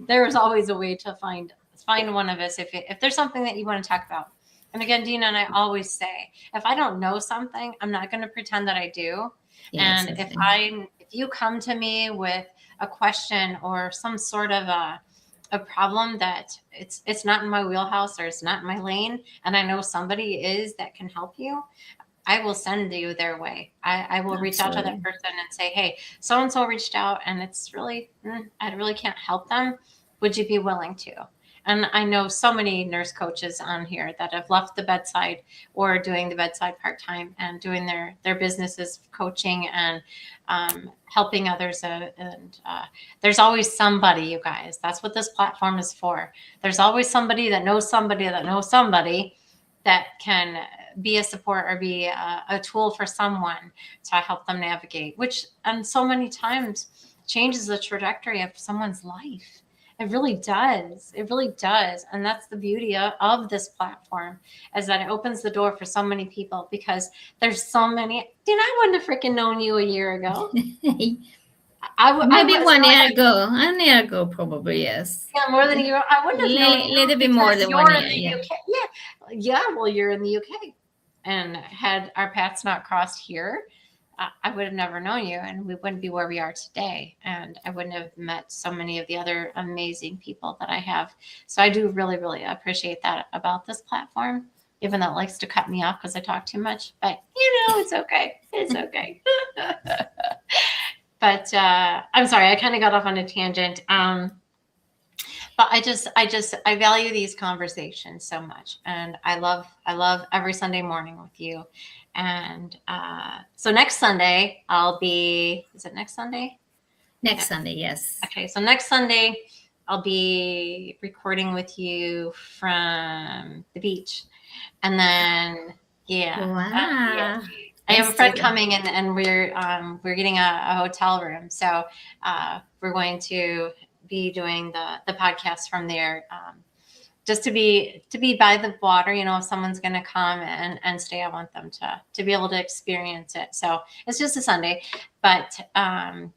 there is always a way to find one of us if there's something that you want to talk about. And again, Dina and I always say, if I don't know something, I'm not going to pretend that I do. Yes, And if you come to me with a question or some sort of a problem that it's not in my wheelhouse or it's not in my lane, and I know somebody is that can help you, I will send you their way. I will reach out to that person and say, hey, so-and-so reached out and it's really, I really can't help them. Would you be willing to? And I know so many nurse coaches on here that have left the bedside or doing the bedside part-time and doing their businesses, coaching and helping others. And there's always somebody, you guys. That's what this platform is for. There's always somebody that knows somebody that knows somebody that can be a support or be a tool for someone to help them navigate, which and so many times changes the trajectory of someone's life. It really does. It really does. And that's the beauty of this platform, is that it opens the door for so many people, because there's so many. Dude, I wouldn't have freaking known you a year ago. Maybe 1 year ago, probably, yes. Yeah, more than a year. I wouldn't have known you. A little bit more than 1 year, yeah. Yeah, well, you're in the UK. And had our paths not crossed here, I would have never known you, and we wouldn't be where we are today. And I wouldn't have met so many of the other amazing people that I have. So I do really, really appreciate that about this platform, even though it likes to cut me off because I talk too much. But, it's okay. It's okay. But I'm sorry, I kind of got off on a tangent. But I value these conversations so much, and I love every Sunday morning with you. And so next Sunday is it next Sunday? Next Sunday, yes. Okay, so next Sunday I'll be recording with you from the beach, and then Wow. I have a friend coming in, and we're getting a hotel room, so we're going to be doing the podcast from there, just to be by the water. If someone's going to come and stay, I want them to be able to experience it. So it's just a Sunday, but and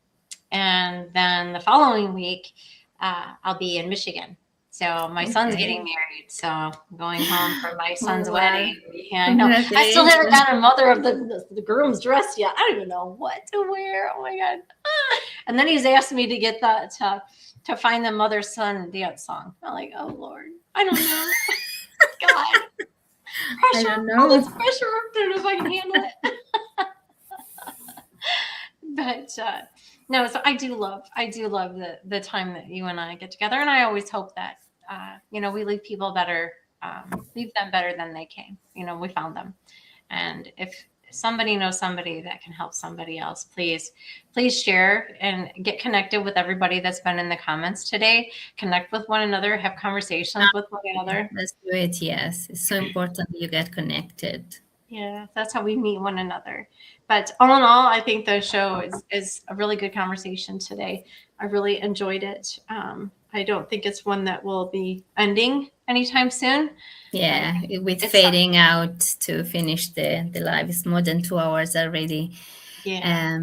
then the following week I'll be in Michigan. So my son's getting married, so I'm going home for my son's wedding. Yeah, I know. I still haven't got a mother of the groom's dress yet. I don't even know what to wear. Oh my God. And then he's asked me to get to find the mother-son dance song. I'm like, oh Lord, I don't know. God, pressure. I don't know. All this pressure. I don't know if I can handle it. But no, so I do love the time that you and I get together, and I always hope that we leave people better, leave them better than they came. We found them, and if somebody knows somebody that can help somebody else, please share and get connected with everybody that's been in the comments today. Connect with one another, have conversations with one another. Let's do it. Yes, it's so important you get connected. Yeah, that's how we meet one another. But all in all, I think the show is a really good conversation today. I really enjoyed it. I don't think it's one that will be ending anytime soon. I Yeah, think with it's fading out to finish the live. It's more than 2 hours already. yeah.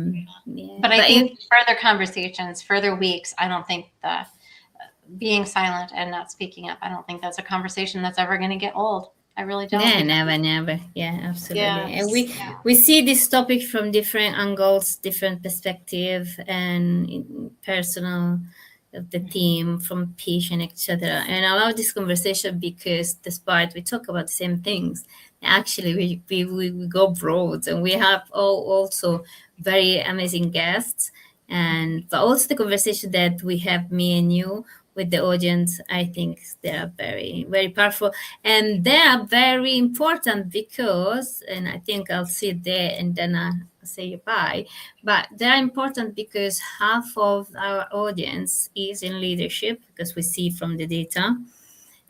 Yeah, But I but think further conversations, further weeks, I don't think the being silent and not speaking up, I don't think that's a conversation that's ever going to get old. I really don't yeah, because never, never. Yeah, absolutely. And yes, we see this topic from different angles, different perspective, and personal of the team, from patient, etc. And I love this conversation because despite we talk about the same things, actually we go broad, and we have also very amazing guests, and but also the conversation that we have, me and you, with the audience, I think they are very, very powerful, and they are very important because, and I think I'll sit there and then I'll say bye, but they're important because half of our audience is in leadership, because we see from the data,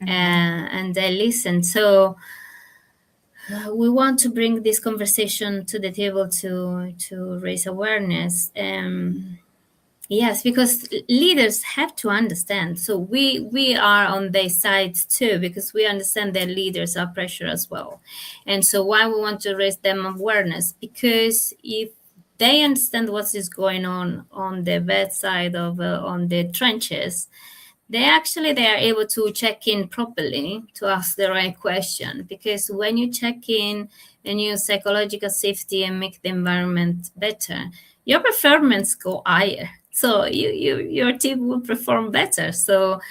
mm-hmm. and they listen. So we want to bring this conversation to the table to raise awareness. Yes, because leaders have to understand. So we are on their side too, because we understand that leaders are pressure as well. And so why we want to raise them awareness? Because if they understand what is going on the bedside of on the trenches, they are able to check in properly to ask the right question. Because when you check in and use psychological safety and make the environment better, your performance go higher. So your team will perform better. So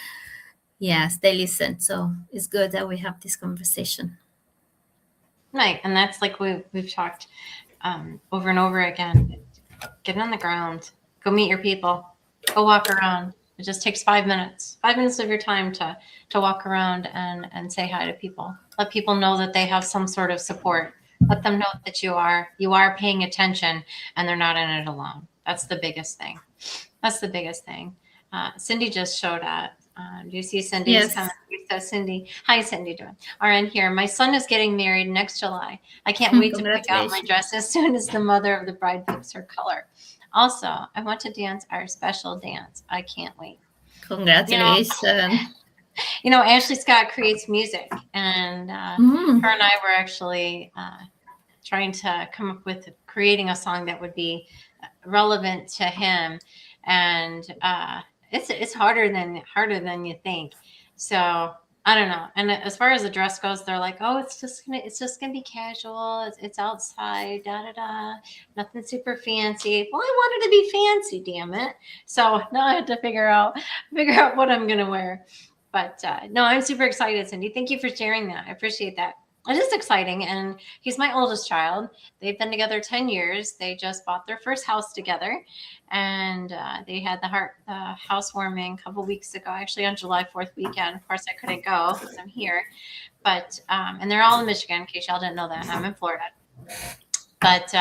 yes, they listen. So it's good that we have this conversation. Right, and that's like we've talked over and over again. Get on the ground, go meet your people, go walk around. It just takes 5 minutes, 5 minutes of your time to walk around and say hi to people. Let people know that they have some sort of support. Let them know that you are paying attention and they're not in it alone. That's the biggest thing. That's the biggest thing. Cindy just showed up. Do you see Cindy's Yes. comment? So Cindy, hi Cindy, doing? Are in here. My son is getting married next July. I can't wait to pick out my Congratulations. dress as soon as the mother of the bride picks her color. Also, I want to dance our special dance. I can't wait. You know, Congratulations. Ashley Scott creates music, and her Mm. and I were actually trying to come up with creating a song that would be relevant to him, and it's harder than you think. So I don't know. And as far as the dress goes, they're like, oh, it's just gonna be casual. It's outside, da da da, nothing super fancy. Well, I wanted to be fancy, damn it. So now I have to figure out what I'm gonna wear. But no, I'm super excited, Cindy. Thank you for sharing that. I appreciate that. It is exciting, and he's my oldest child. They've been together 10 years. They just bought their first house together, and they had the housewarming a couple weeks ago, actually on July 4th weekend. Of course, I couldn't go because I'm here, but and they're all in Michigan, in case y'all didn't know that. I'm in Florida. But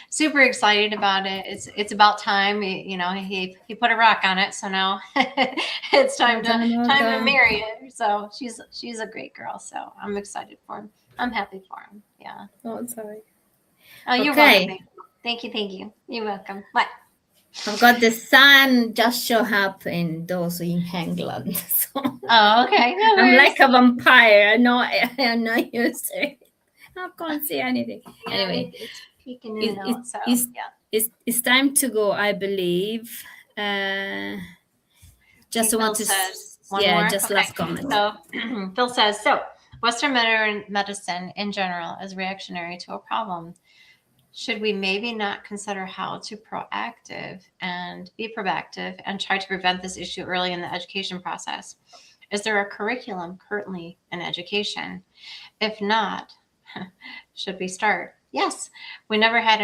super excited about it. It's about time. He put a rock on it, so now it's Well time to done, well time to done. marry her. So she's a great girl. So I'm excited for him. I'm happy for him. Yeah. Oh, sorry. Oh, you're welcome, Okay. babe. Thank you, thank you. You're welcome. What? I've got the sun just show up in those in England. So Oh, okay. No I'm worries. like a vampire. No, I'm not used to it. I can't see anything. Yeah, Anyway, it's peeking in it, and it, out. So it's, yeah. it's time to go, I believe. Okay, Just want Phil to, says one yeah, more. just Okay. last comment. So Phil says, Western medicine in general is reactionary to a problem. Should we maybe not consider how to be proactive and try to prevent this issue early in the education process? Is there a curriculum currently in education? If not, should we start? Yes, we never had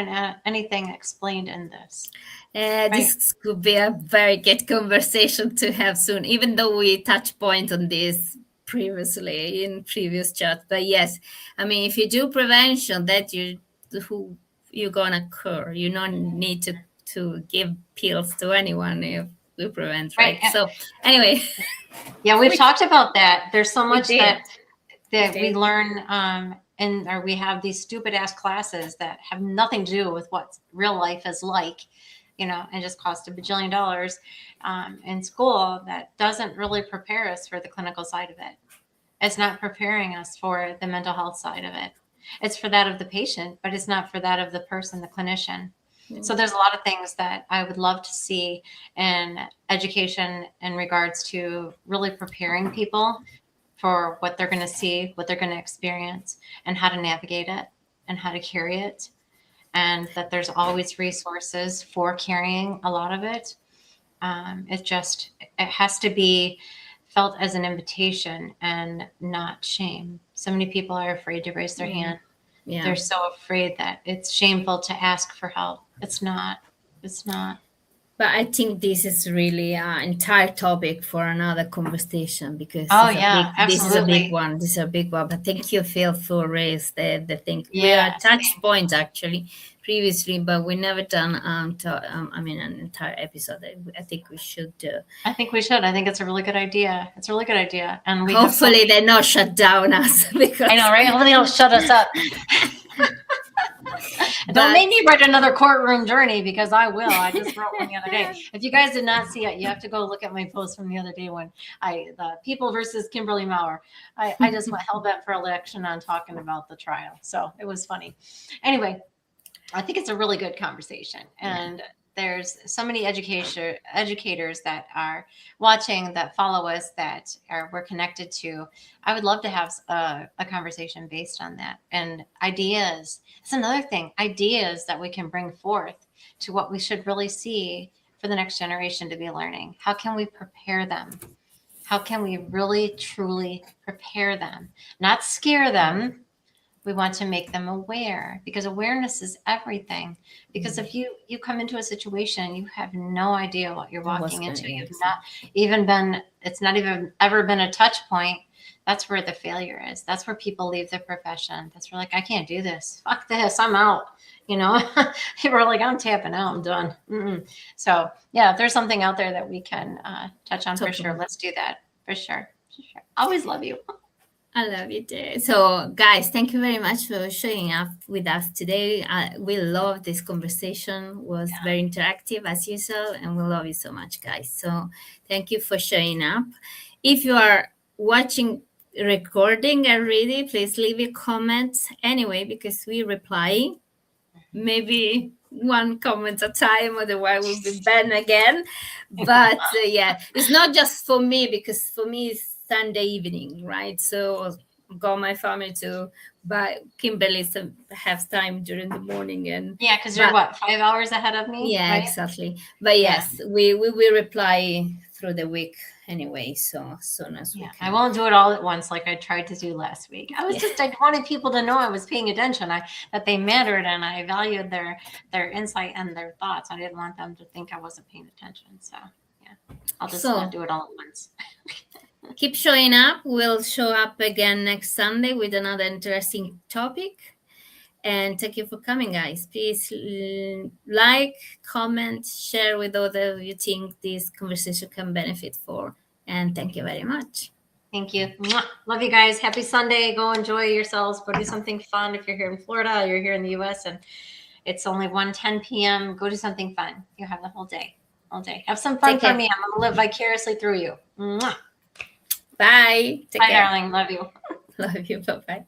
anything explained in this. Right. This could be a very good conversation to have soon, even though we touch point on this previously in previous chat. But yes, I mean, if you do prevention, that who you're gonna cure. You don't need to give pills to anyone if we prevent, Right. right? So anyway, Yeah, we've we talked about that. There's so we much did that we that we did. learn and or we have these stupid ass classes that have nothing to do with what real life is like, and just cost a bajillion dollars in school, that doesn't really prepare us for the clinical side of it. It's not preparing us for the mental health side of it. It's for that of the patient, but it's not for that of the person, the clinician. So there's a lot of things that I would love to see in education in regards to really preparing people for what they're going to see, what they're going to experience, and how to navigate it and how to carry it. And that there's always resources for carrying a lot of it. It has to be felt as an invitation and not shame. So many people are afraid to raise their hand. Yeah. They're so afraid that it's shameful to ask for help. It's not. But I think this is really an entire topic for another conversation, because this is a big one. This is a big one. But thank you, Phil, for raise the thing. We are touch points actually previously, but we never done an entire episode. I think we should do. I think we should. I think it's a really good idea. It's a really good idea, and hopefully they're not shut down us, because I know, right? Hopefully they don't shut us up. Don't make me write another courtroom journey, because I will. I just wrote one the other day. If you guys did not see it, you have to go look at my post from the other day when the People versus Kimberly Maurer. I just went hell bent for election on talking about the trial. So it was funny. Anyway, I think it's a really good conversation. And there's so many educators that are watching, that follow us, that we're connected to. I would love to have a conversation based on that, and ideas. That's another thing, ideas that we can bring forth to what we should really see for the next generation to be learning. How can we prepare them? How can we really, truly prepare them? Not scare them. We want to make them aware, because awareness is everything. Because if you come into a situation, you have no idea what you're walking into. You've not even been, it's not even ever been a touch point. That's where the failure is. That's where people leave the profession. That's where, like, I can't do this. Fuck this. I'm out. People are like, I'm tapping out. I'm done. So yeah, if there's something out there that we can touch on, for sure, let's do that. For sure. Always love you. I love you too. So, guys, thank you very much for showing up with us today. We love this conversation. It was very interactive as usual, and we love you so much, guys. So, thank you for showing up. If you are watching recording already, please leave a comment anyway, because we reply maybe one comment at a time, otherwise we'll be banned again. But it's not just for me, because for me it's Sunday evening, right? So got my family to, but Kimberly has time during the morning, and because you're 5 hours ahead of me. Yeah, right? Exactly. But yes, we will reply through the week anyway. So as soon as we can. I won't do it all at once like I tried to do last week. I wanted people to know I was paying attention, that they mattered, and I valued their insight and their thoughts. I didn't want them to think I wasn't paying attention. So I'll just not do it all at once. Keep showing up. We'll show up again next Sunday with another interesting topic. And thank you for coming, guys. Please like, comment, share with others you think this conversation can benefit for. And thank you very much. Thank you. Love you guys. Happy Sunday. Go enjoy yourselves. Go do something fun. If you're here in Florida, you're here in the US, and it's only 1:10 p.m. Go do something fun. You have the whole day. Have some fun for me. I'm going to live vicariously through you. Bye. Bye, darling. Love you. Love you. Bye-bye.